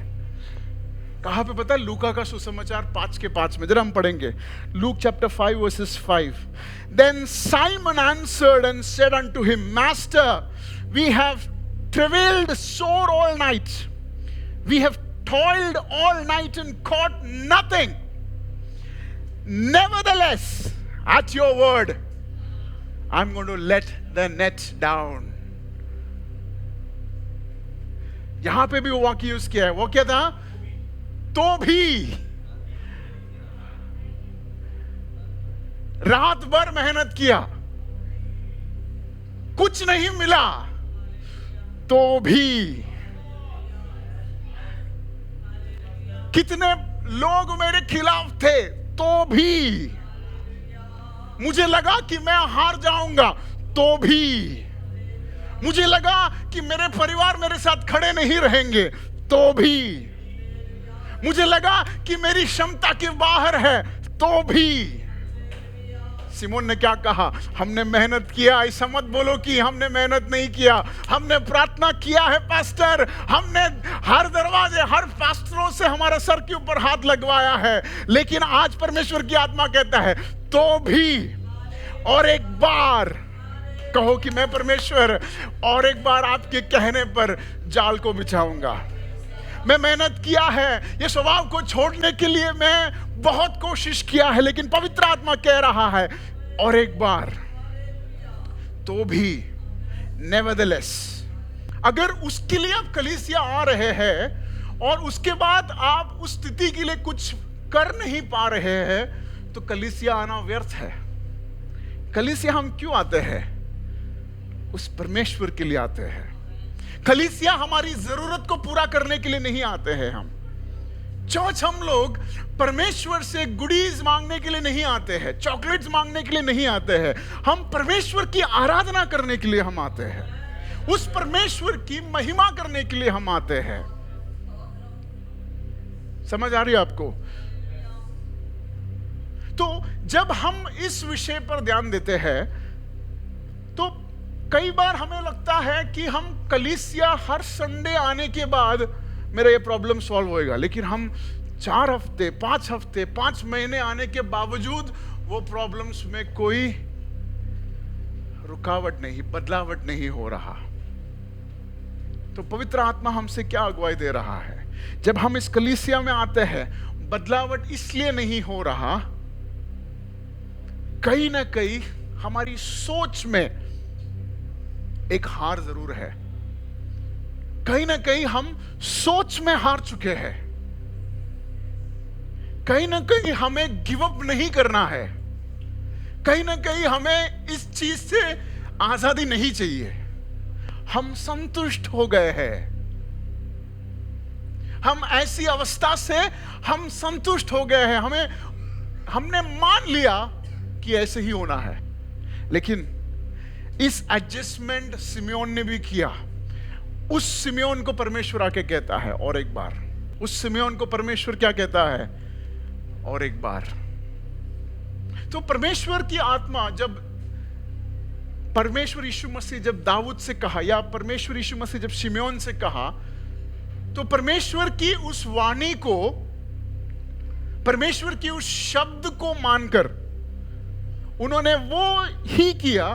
कहां पे पता है? लूका का सुसमाचार 5:5 में। जरा हम पढ़ेंगे Luke chapter 5 versus 5। Then Simon answered and said unto him, Master, we have travailed sore all night. We have toiled all night and caught nothing. Nevertheless, at your word, I'm going to let the net down. यहां पे भी वो वाक्य यूज किया है। वो क्या था? तो भी रात भर मेहनत किया, कुछ नहीं मिला, तो भी कितने लोग मेरे खिलाफ थे, तो भी मुझे लगा कि मैं हार जाऊंगा, तो भी मुझे लगा कि मेरे परिवार मेरे साथ खड़े नहीं रहेंगे, तो भी मुझे लगा कि मेरी क्षमता के बाहर है, तो भी। सिमोन ने क्या कहा? हमने मेहनत किया। ऐसा मत बोलो कि हमने मेहनत नहीं किया। हमने प्रार्थना किया है पास्टर, हमने हर दरवाजे, हर पास्टरों से हमारे सर के ऊपर हाथ लगवाया है, लेकिन आज परमेश्वर की आत्मा कहता है तो भी। और एक बार कहो कि मैं परमेश्वर और एक बार आपके कहने पर जाल को बिछाऊंगा। मैं मेहनत किया है, ये स्वभाव को छोड़ने के लिए मैं बहुत कोशिश किया है, लेकिन पवित्र आत्मा कह रहा है और एक बार, तो भी नेवरदलेस। अगर उसके लिए आप कलीसिया आ रहे हैं और उसके बाद आप उस स्थिति के लिए कुछ कर नहीं पा रहे हैं, तो कलीसिया आना व्यर्थ है। कलीसिया हम क्यों आते हैं? उस परमेश्वर के लिए आते हैं। कलीसिया हमारी जरूरत को पूरा करने के लिए नहीं आते हैं। हम चर्च, हम लोग परमेश्वर से गुडीज मांगने के लिए नहीं आते हैं, चॉकलेट्स मांगने के लिए नहीं आते हैं। हम परमेश्वर की आराधना करने के लिए हम आते हैं, उस परमेश्वर की महिमा करने के लिए हम आते हैं। समझ आ रही है आपको? तो जब हम इस विषय पर ध्यान देते हैं तो कई बार हमें लगता है कि हम कलीसिया हर संडे आने के बाद मेरा ये प्रॉब्लम सॉल्व होएगा, लेकिन हम 4 हफ्ते 5 हफ्ते 5 महीने आने के बावजूद वो प्रॉब्लम्स में कोई रुकावट नहीं, बदलावट नहीं हो रहा। तो पवित्र आत्मा हमसे क्या अगुवाई दे रहा है? जब हम इस कलीसिया में आते हैं, बदलावट इसलिए नहीं हो रहा, कहीं ना कहीं हमारी सोच में एक हार जरूर है। कहीं ना कहीं हम सोच में हार चुके हैं, कहीं ना कहीं हमें गिव अप नहीं करना है, कहीं ना कहीं हमें इस चीज से आजादी नहीं चाहिए। हम संतुष्ट हो गए हैं, हम ऐसी अवस्था से हम संतुष्ट हो गए हैं, हमने मान लिया कि ऐसे ही होना है। लेकिन इस एडजस्टमेंट सिमियोन ने भी किया। उस सिमियोन को परमेश्वर आके कहता है और एक बार, उस सिमियोन को परमेश्वर क्या कहता है? और एक बार। तो परमेश्वर की आत्मा, जब परमेश्वर यीशु मसीह जब दाऊद से कहा, या परमेश्वर यीशु मसीह जब शिमयोन से कहा, तो परमेश्वर की उस वाणी को, परमेश्वर की उस शब्द को मानकर उन्होंने वो ही किया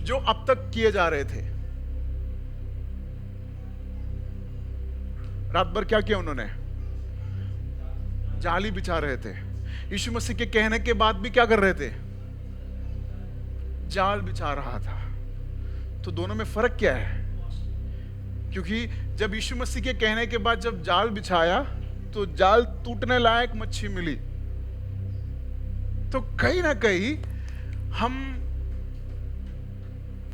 जो अब तक किए जा रहे थे। रात भर क्या किया उन्होंने? जाली बिछा रहे थे। यीशु मसीह के कहने के बाद भी क्या कर रहे थे? जाल बिछा रहा था। तो दोनों में फर्क क्या है? क्योंकि जब यीशु मसीह के कहने के बाद जब जाल बिछाया तो जाल टूटने लायक मच्छी मिली। तो कहीं ना कहीं हम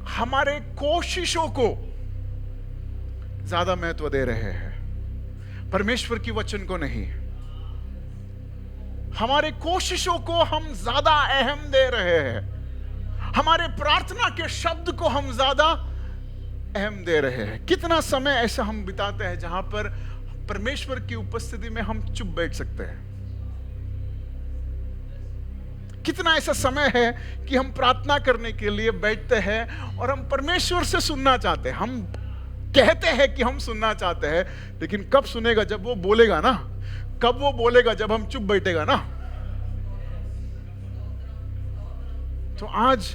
हमारे कोशिशों को ज्यादा महत्व दे रहे हैं, परमेश्वर की वचन को नहीं। हमारे कोशिशों को हम ज्यादा अहम दे रहे हैं, हमारे प्रार्थना के शब्द को हम ज्यादा अहम दे रहे हैं। कितना समय ऐसा हम बिताते हैं जहां पर परमेश्वर की उपस्थिति में हम चुप बैठ सकते हैं? कितना ऐसा समय है कि हम प्रार्थना करने के लिए बैठते हैं और हम परमेश्वर से सुनना चाहते हैं, हम कहते हैं कि हम सुनना चाहते हैं, लेकिन कब सुनेगा? जब वो बोलेगा ना। कब वो बोलेगा? जब हम चुप बैठेगा ना। तो आज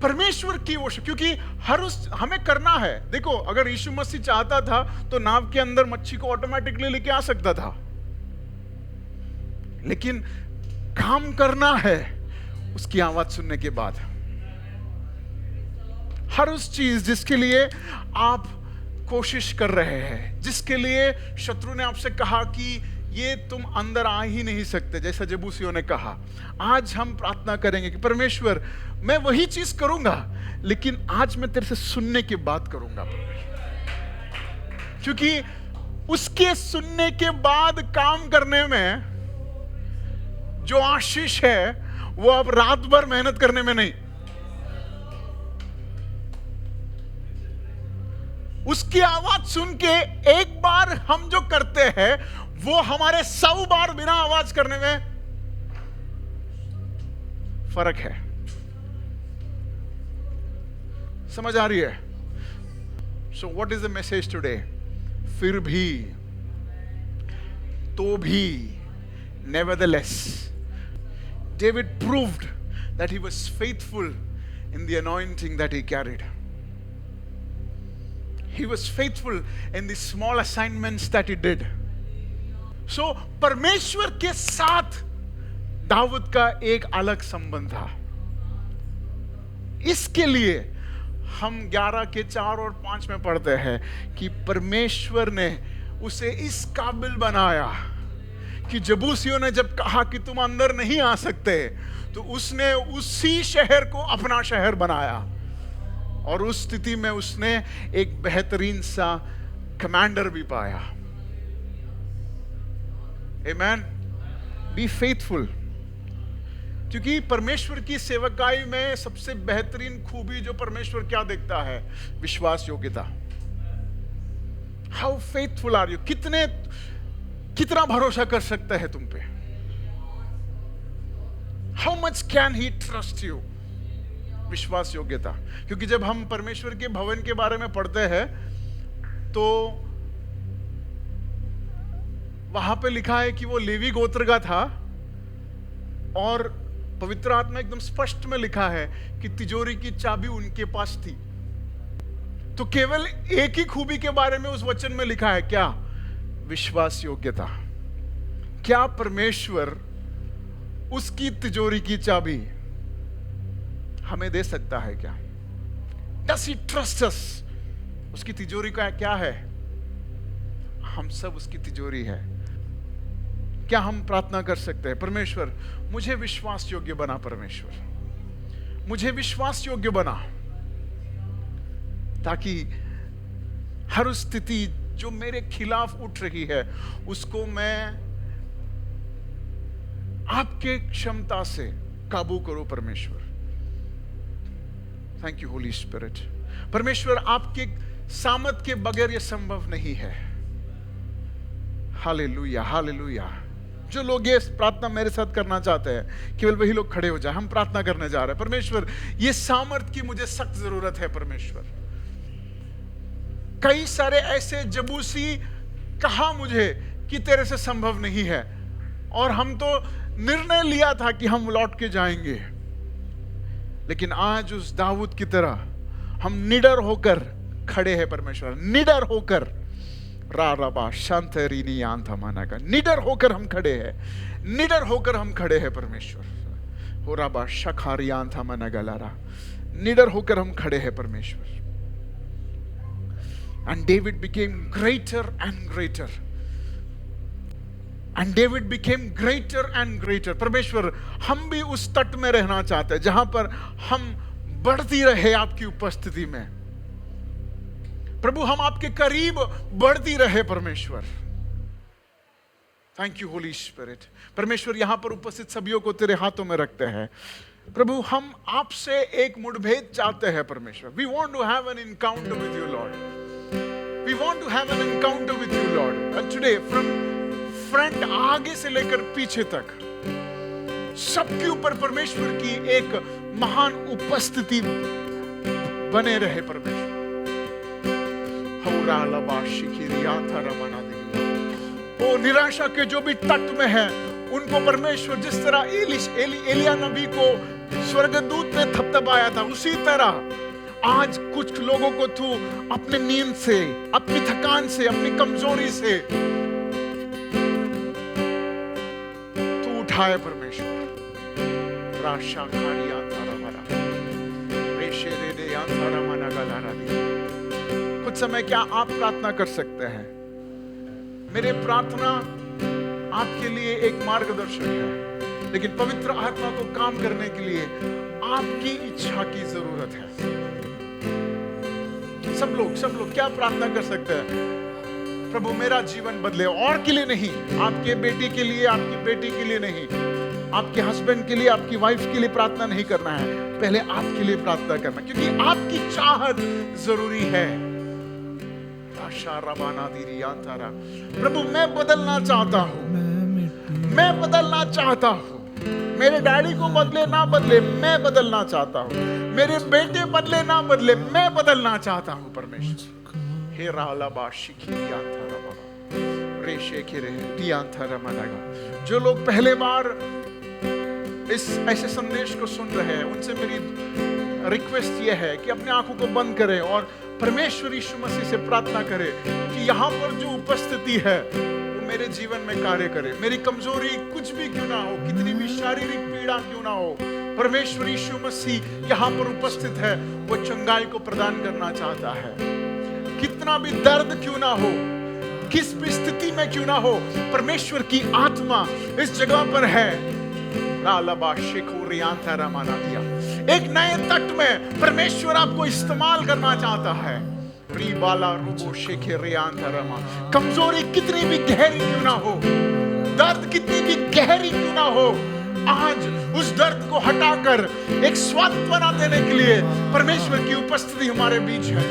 परमेश्वर की वो, क्योंकि हर उस हमें करना है। देखो, अगर यीशु मसीह चाहता था तो नाव के अंदर मच्छी को ऑटोमेटिकली लेके आ सकता था, लेकिन काम करना है उसकी आवाज सुनने के बाद। हर उस चीज जिसके लिए आप कोशिश कर रहे हैं, जिसके लिए शत्रु ने आपसे कहा कि ये तुम अंदर आ ही नहीं सकते, जैसा जबूसियों ने कहा, आज हम प्रार्थना करेंगे कि परमेश्वर मैं वही चीज करूंगा, लेकिन आज मैं तेरे से सुनने की बात करूंगा, क्योंकि उसके सुनने के बाद काम करने में जो आशीष है वो अब रात भर मेहनत करने में नहीं। उसकी आवाज सुन के एक बार हम जो करते हैं वो हमारे 100 बार बिना आवाज करने में फर्क है। समझ आ रही है? So what is the message today? फिर भी, तो भी, nevertheless, David proved that he was faithful in the anointing that he carried. He was faithful in the small assignments that he did. So, परमेश्वर के साथ दाऊद का एक अलग संबंध था। इसके लिए हम 11 के 4 और 5 में पढ़ते हैं कि परमेश्वर ने उसे इस काबिल बनाया कि जबूसियों ने जब कहा कि तुम अंदर नहीं आ सकते, तो उसने उसी शहर को अपना शहर बनाया, और उस स्थिति में उसने एक बेहतरीन सा कमांडर भी पाया। आमेन। बी फेथफुल, क्योंकि परमेश्वर की सेवकाई में सबसे बेहतरीन खूबी जो परमेश्वर क्या देखता है? विश्वास योग्यता। How faithful are you? कितना भरोसा कर सकता है तुम पे? How much can he trust you? विश्वास योग्यता। क्योंकि जब हम परमेश्वर के भवन के बारे में पढ़ते हैं तो वहां पे लिखा है कि वो लेवी गोत्र का था, और पवित्र आत्मा एकदम स्पष्ट में लिखा है कि तिजोरी की चाबी उनके पास थी। तो केवल एक ही खूबी के बारे में उस वचन में लिखा है, क्या? विश्वास योग्यता। क्या परमेश्वर उसकी तिजोरी की चाबी हमें दे सकता है क्या? Does he trust us? उसकी तिजोरी का क्या है? हम सब उसकी तिजोरी है। क्या हम प्रार्थना कर सकते हैं? परमेश्वर मुझे विश्वास योग्य बना, परमेश्वर मुझे विश्वास योग्य बना, ताकि हर उस स्थिति जो मेरे खिलाफ उठ रही है उसको मैं आपके क्षमता से काबू करूं। परमेश्वर थैंक यू होली स्पिरिट। परमेश्वर आपके सामर्थ के बगैर यह संभव नहीं है। Hallelujah hallelujah. जो लोग ये प्रार्थना मेरे साथ करना चाहते हैं केवल वही लोग खड़े हो जाए। हम प्रार्थना करने जा रहे हैं। परमेश्वर ये सामर्थ की मुझे सख्त जरूरत है। परमेश्वर कई सारे ऐसे जबूसी कहा मुझे कि तेरे से संभव नहीं है, और हम तो निर्णय लिया था कि हम लौट के जाएंगे, लेकिन आज उस दाऊद की तरह हम निडर होकर खड़े हैं। परमेश्वर निडर होकर निडर होकर हम खड़े हैं, निडर होकर हम खड़े हैं। परमेश्वर हो राबा शखारियान था मना गलारा, निडर होकर हम खड़े हैं। परमेश्वर And David became greater and greater. And David became greater and greater. परमेश्वर हम भी उस तट में रहना चाहते हैं जहां पर हम बढ़ती रहे आपकी उपस्थिति में। प्रभु हम आपके करीब बढ़ती रहे। परमेश्वर थैंक यू होली स्पिरिट। परमेश्वर यहां पर उपस्थित सभियों को तेरे हाथों में रखते हैं। प्रभु हम आपसे एक मुठभेद चाहते हैं। परमेश्वर we want to have an encounter with you lord. We want to have an encounter with you, Lord. And today, from front आगे से लेकर पीछे तक, सबके ऊपर परमेश्वर की एक महान उपस्थिति बने रहे। परमेश्वर ओ निराशा के जो भी तट में है उनको परमेश्वर जिस तरह एलिया नबी को स्वर्गदूत ने थपथपाया था, उसी तरह आज कुछ लोगों को तू अपने नींद से, अपनी थकान से, अपनी कमजोरी से तू उठाए। परमेश्वर राशा खारिया तारा मरा रेशे दे दे यातारा मना गलारा दे। कुछ समय क्या आप प्रार्थना कर सकते हैं? मेरे प्रार्थना आपके लिए एक मार्गदर्शक है, लेकिन पवित्र आत्मा को काम करने के लिए आपकी इच्छा की जरूरत है। सब लोग क्या प्रार्थना कर सकते हैं? प्रभु मेरा जीवन बदले, और के लिए नहीं, आपके बेटे के लिए, आपकी बेटी के लिए नहीं, आपके हस्बैंद के लिए, आपकी वाइफ के लिए प्रार्थना नहीं करना है, पहले आपके लिए प्रार्थना करना, क्योंकि आपकी चाहत जरूरी है। प्रभु मैं बदलना चाहता हूं, मैं बदलना चाहता हूं। मेरे डैडी को बदले ना बदले, मैं बदलना चाहता हूं। मेरे बेटे बदले ना बदले, मैं बदलना चाहता हूं। परमेश्वर हे रालाबा शिखिया थारा बाबा रेशे के रे टियान थारा मनागा। जो लोग पहले बार इस ऐसे संदेश को सुन रहे हैं उनसे मेरी रिक्वेस्ट यह है कि अपने आंखों को बंद करें और परमेश्वर यीशु मसीह से प्रार्थना करें कि यहाँ पर जो उपस्थिति है वो मेरे जीवन में कार्य करे। मेरी कमजोरी कुछ भी क्यों ना हो, कितनी भी शारीरिक पीड़ा क्यों ना हो, परमेश्वर यीशु मसीह यहाँ पर उपस्थित है, वो चंगाई को प्रदान करना चाहता है। कितना भी दर्द क्यों ना हो, किस भी स्थिति में क्यों ना हो, परमेश्वर की आत्मा इस जगह पर है। एक नए तट में परमेश्वर आपको इस्तेमाल करना चाहता है। कमजोरी कितनी भी गहरी क्यों ना हो, दर्द कितनी भी गहरी क्यों ना हो, आज उस दर्द को हटाकर एक स्वाद बना देने के लिए परमेश्वर की उपस्थिति हमारे बीच है।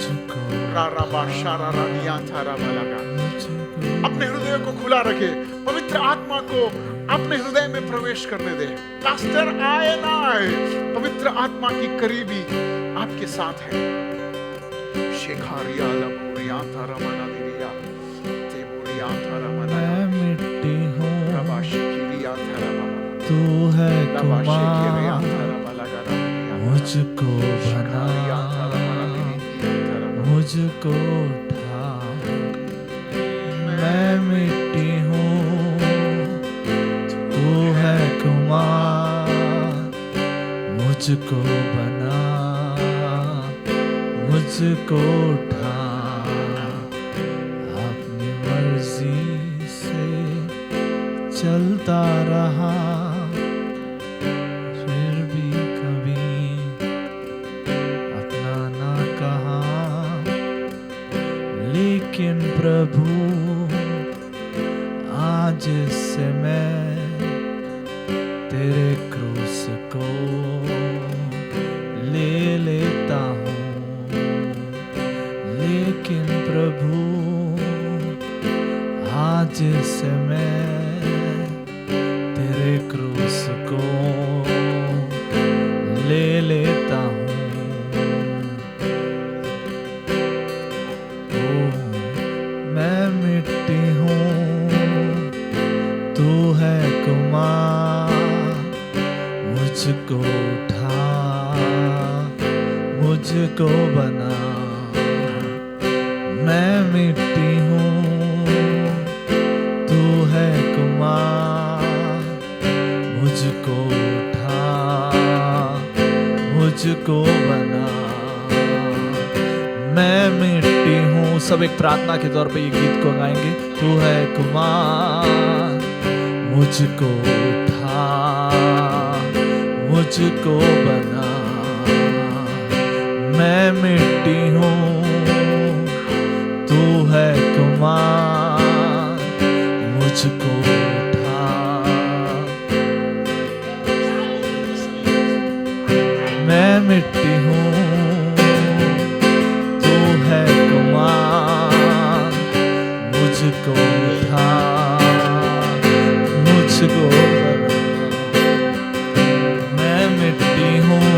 अपने हृदय को खुला रखे, पवित्र आत्मा को अपने हृदय में प्रवेश करने दे। पास्टर आए ना आए, पवित्र आत्मा की करीबी आपके साथ है। शेखारिया लबोरिया थारा मना दिरिया तेबोरिया थारा मना मिट्टी हूँ, रबाशिकिरिया थारा बाबा तू है रबाशिकिरिया कुमार, थारा बाला गारा मुझको बना, मुझको उठा। मैं मिट्टी हूँ, तू है कुमार, मुझको बना, मुझको उठा। चलता रहा, फिर भी कभी अपना ना कहा, लेकिन प्रभु आज से मैं तेरे क्रूस को ले लेता हूँ, लेकिन प्रभु आज से मैं तेरे क्रूस को ले लेता हूँ। ओ मैं मिट्टी हूँ, तू है कुमार, मुझको उठा, मुझको बना। मैं मिट्टी हूँ, तू है कुमार, मुझको उठा, मुझको बना। मैं मिट्टी हूँ। सब एक प्रार्थना के तौर पे ये गीत को गाएंगे। तू है कुमार, मुझको उठा, मुझको बना। मैं मिट्टी हूँ, तू है कुमार, मुझको उठा। मैं मिट्टी हूँ, तू है कुमार, मुझको उठा, मुझको बना। मैं मिट्टी हूँ,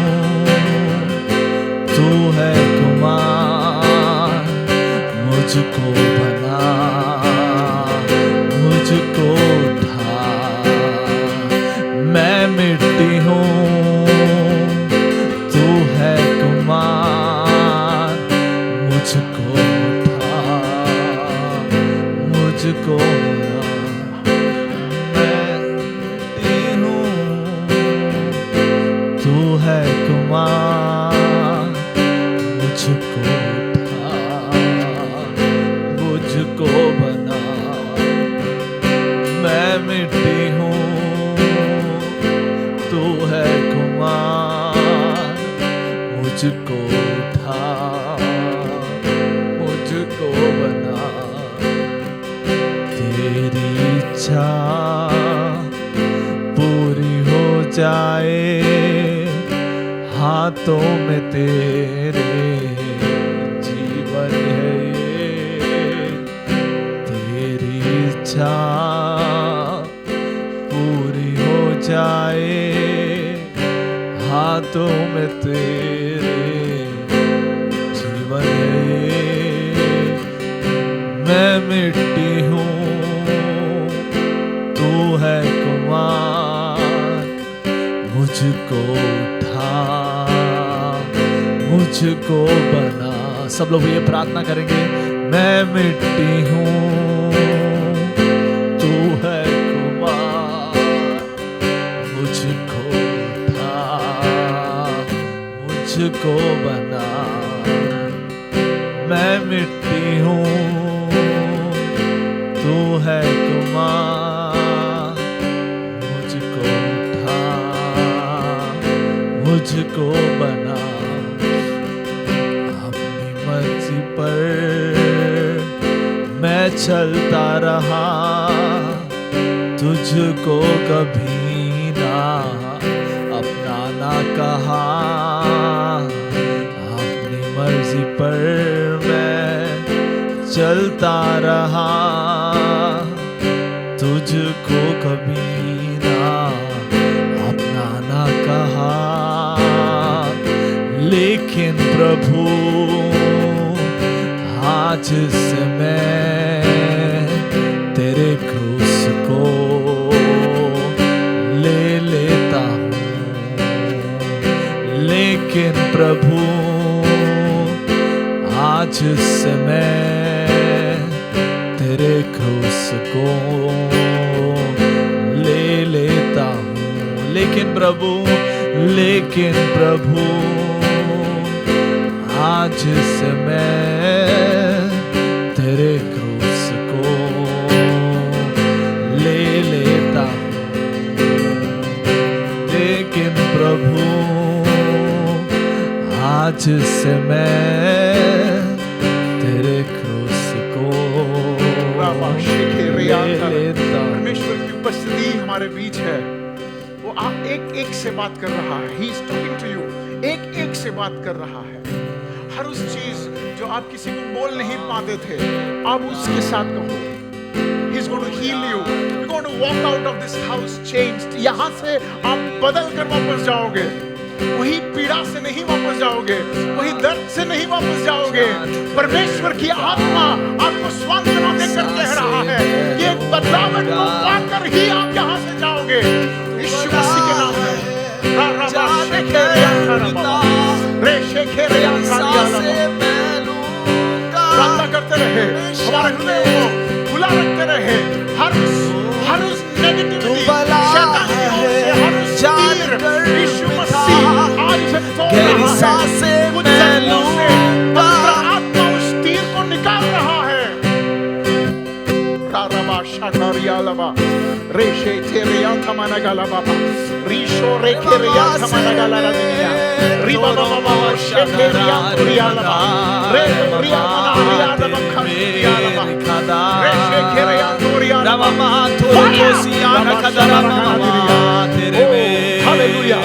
तू है कुमार, मुझको बना, मुझको उठा। मैं मिट्टी हूँ, तू है कुमार, मुझको उठा, मुझको बना। मैं मिट्टी हूँ, तू है कुमार, मुझको उठा, मुझको बना। मैं मिट्टी हूँ, तू है कुमार, मुझको उठा, मुझको बना। तेरी इच्छा पूरी हो जाए, हाथों में तेरे जीवन है ये। तेरी इच्छा पूरी हो जाए, हाथों में तेरे जीवन है ये। मैं मिट्टी हूँ, तू है कुमार, मुझको उठा, मुझको बना। सब लोग ये प्रार्थना करेंगे। मैं मिट्टी हूँ, तू है कुमार, मुझको उठा, मुझको बना। मैं मिट्टी हूँ, तू है कुमार, मुझको उठा, मुझको बना। अपनी मर्जी पर मैं चलता रहा, तुझको कभी ना अपना ना कहा। अपनी मर्जी पर मैं चलता रहा, तुझको कभी ना अपना ना कहा। लेकिन प्रभु आज से मैं तेरे क्रूस को ले लेता हूँ। लेकिन प्रभु आज से मैं तेरे क्रूस को ले लेता हूँ। लेकिन प्रभु आज से मैं तेरे क्रूस को ले लेता प्रभु आज से मैं तेरे क्रूस को ले लेता हूं। परमेश्वर की उपस्थिति हमारे बीच है। वो आप एक एक से बात कर रहा है। He is talking to you। एक एक से बात कर रहा है। हर उस चीज जो आप किसी को बोल नहीं पाते थे, आप उसके साथ कहो। He's going to heal you। You're going to walk out of this house changed। यहाँ से आप बदल कर वापस जाओगे। वही पीड़ा से नहीं वापस जाओगे, वही दर्द से नहीं वापस जाओगे। परमेश्वर की आत्मा आपको सांत्वना देकर कह रहा है कि एक बदलाव को पाकर ही आप यहाँ से जाओगे। यीशु मसीह के नाम में प्रार्थना करते रहे, हमारे हृदय को खुला रखते रहे। हर उस नेगेटिविटी, शैतानी से हर उस तीर यीशु मसीह आज से तोड़ रहा है। कुछ जन्मों से पवित्र आत्मा उस तीर को निकाल रहा है। राराबा शाकारियालबा रेशे तेरिया कमनगला बाबा रीशो रेकेरिया कमनगला रदिया रिबा बाबा शेकेरिया कुरियालबा रे रिया मनारिया दम खरियालबा रेशे केरिया कुरियालबा रामा थोरोसिया नखदरा मामा तेरे में हालेलुया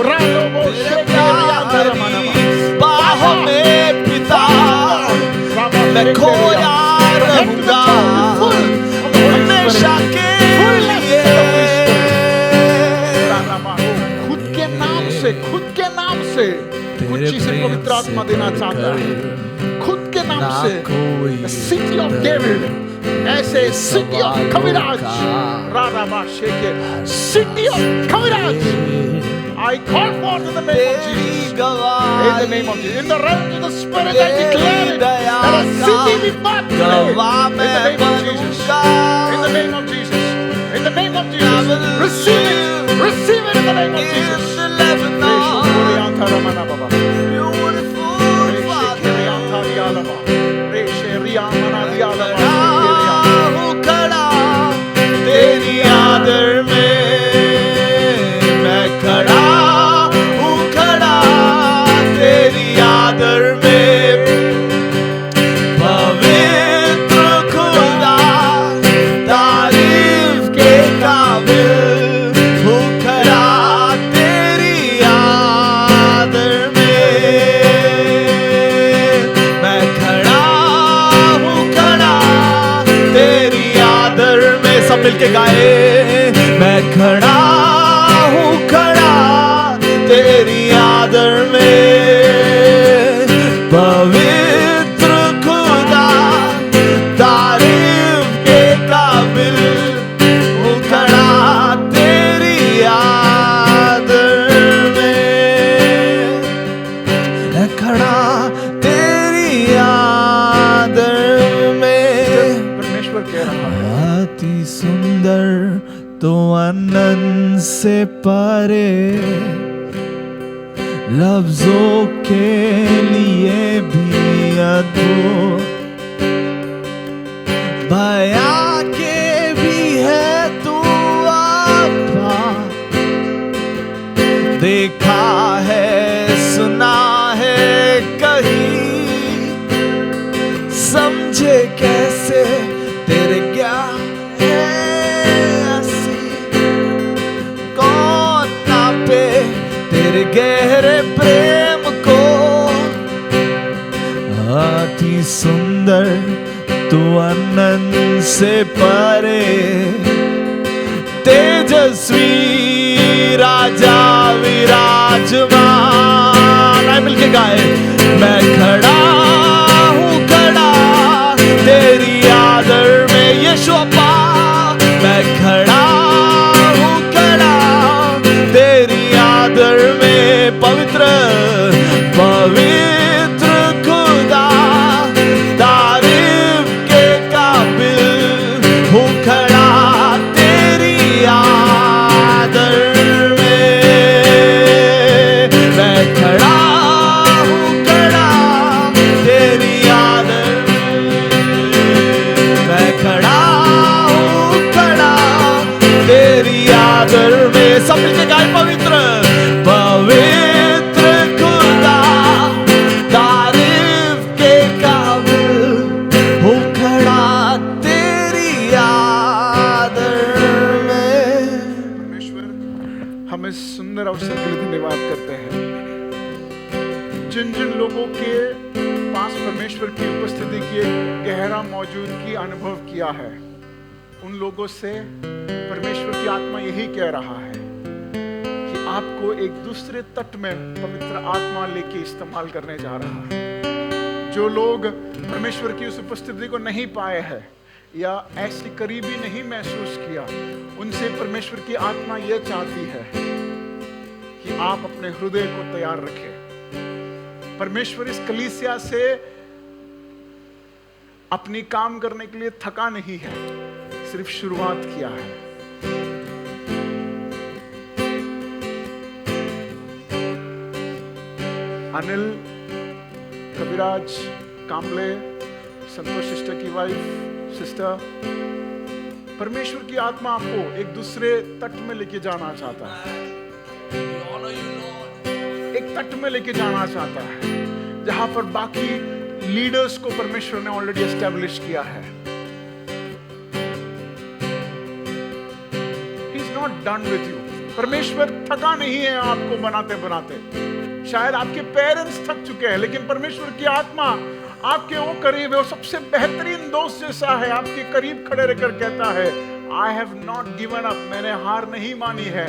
रालो बो शेकेरिया दरमनबा बाहों में पिता मैं खोया रहूंगा हमेशा के लिए। खुद के नाम से कुछ चीजें पवित्र आत्मा देना चाहता है। खुद के नाम से सिटी ऑफ डेविड, ऐसे सिटी ऑफ कविराज, रारामा शेके सिटी ऑफ कविराज। I call forth in the name of Jesus. In the name of Jesus. In the realm of the Spirit, I declare it. That a city be birthed today. In the name of Jesus. In the name of Jesus. In the name of Jesus. Receive it. Receive it in the name of Jesus. तेरी आदर में मैं खड़ा हूँ, खड़ा तेरी आदर में। पवित्र खुदा तारीफ के काबिल हूँ, खड़ा तेरी आदर में। मैं खड़ा हूँ, खड़ा तेरी आदर में। सब मिलके गाए, मैं खड़ा हूँ, खड़ा तेरी आदर में। पवित्र खुदा तारीफ के काबिल हूँ, खड़ा तेरी आदर में। मैं खड़ा तेरी आदर में। परमेश्वर कह रहा है अति सुंदर तो अनंत से परे, लफ्जों के लिए भी अद्भुत, बयां के भी है तू आपा। देखा है सुना है कहीं, समझे कैसे तेरे ज्ञान तेरे गहरे प्रेम को। अति सुंदर तू अनंत से परे, तेजस्वी राजा विराजमान। आए मिलके गाए, मैं खड़ा हूँ, खड़ा तेरी आदर में। यीशु अप्पा मैं खड़ा हूँ, खड़ा तेरी आदर में। पवित्र पवित्र खुदा तारीफ के काबिल हूँ, खड़ा तेरी आदर में। करते हैं। जिन जिन लोगों के पास परमेश्वर की उपस्थिति की एक गहरा मौजूदगी अनुभव किया है, उन लोगों से परमेश्वर की आत्मा यही कह रहा है कि आपको एक दूसरे तट में पवित्र आत्मा लेके इस्तेमाल करने जा रहा है। जो लोग परमेश्वर की उस उपस्थिति को नहीं पाए हैं या ऐसी करीबी नहीं महसूस किया, उनसे परमेश्वर की आत्मा यह चाहती है कि आप अपने हृदय को तैयार रखें। परमेश्वर इस कलीसिया से अपनी काम करने के लिए थका नहीं है, सिर्फ शुरुआत किया है। अनिल, कविराज, कामले, संतोष सिस्टर की वाइफ, सिस्टर, परमेश्वर की आत्मा आपको एक दूसरे तट में लेके जाना चाहता है। एक तट में लेके जाना चाहता है जहां पर बाकी लीडर्स को परमेश्वर ने ऑलरेडी एस्टैब्लिश किया है। He is not done with you. परमेश्वर थका नहीं है आपको बनाते बनाते। शायद आपके पेरेंट्स थक चुके हैं, लेकिन परमेश्वर की आत्मा आपके वो करीब है, वो सबसे बेहतरीन दोस्त जैसा है, आपके करीब खड़े रहकर कहता है, I have not given up, मैंने हार नहीं मानी है।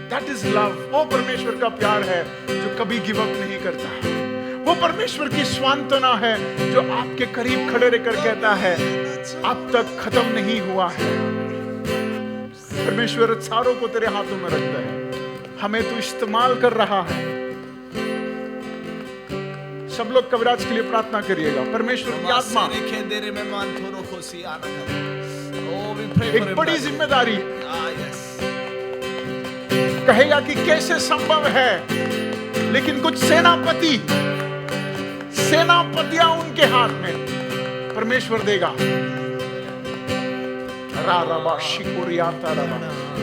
That is love. वो परमेश्वर का प्यार है जो कभी गिव अप नहीं करता। वो परमेश्वर की सांत्वना है जो आपके करीब खड़े रहकर कहता है, अब तक खत्म नहीं हुआ है। परमेश्वर सारों को तेरे हाथों में रखता है, हमें तू इस्तेमाल कर रहा है। सब लोग कविराज के लिए प्रार्थना करिएगा। परमेश्वर की आत्मा एक बड़ी जिम्मेदारी कहेगा कि कैसे संभव है, लेकिन कुछ सेनापतियां उनके हाथ में परमेश्वर देगा।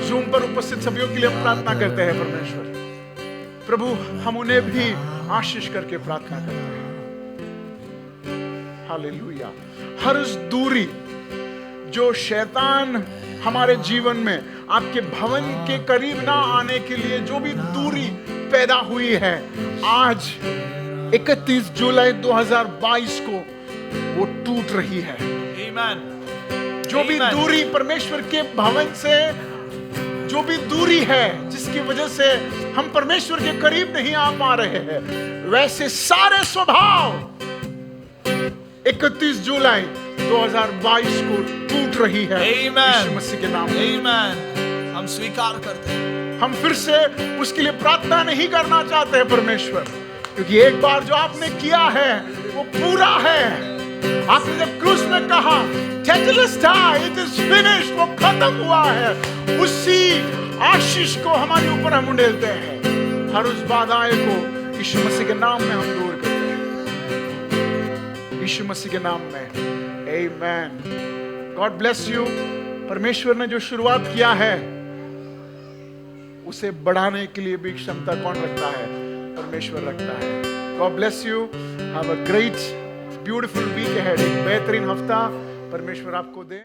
जूम पर उपस्थित सभी के लिए हम प्रार्थना करते हैं। परमेश्वर प्रभु, हम उन्हें भी आशीष करके प्रार्थना करते हैं। हालेलुया। हर उस दूरी जो शैतान हमारे जीवन में आपके भवन के करीब ना आने के लिए जो भी दूरी पैदा हुई है, आज 31 जुलाई 2022 को वो टूट रही है। Amen. जो भी दूरी परमेश्वर के भवन से, जो भी दूरी है जिसकी वजह से हम परमेश्वर के करीब नहीं आ पा रहे हैं, वैसे सारे स्वभाव 31 जुलाई 2022 को टूट रही है। यीशु मसीह के नाम में Amen. हम स्वीकार करते हैं। हम फिर से उसके लिए प्रार्थना नहीं करना चाहते हैं परमेश्वर, क्योंकि एक बार जो आपने किया है वो पूरा है। आपने जब क्रूस में कहा Tetelestai, it is finished, वो खत्म हुआ है, उसी आशीष को हमारे ऊपर हम उंडेलते हैं। हर उस बाधाएं को यीशु मसीह के नाम में हम दूर करते हैं। यीशु मसीह के नाम में आमेन। God bless you. परमेश्वर ने जो शुरुआत किया है उसे बढ़ाने के लिए भी क्षमता कौन रखता है? परमेश्वर रखता है। God bless you. Have a great beautiful week ahead. एक बेहतरीन हफ्ता परमेश्वर आपको दे।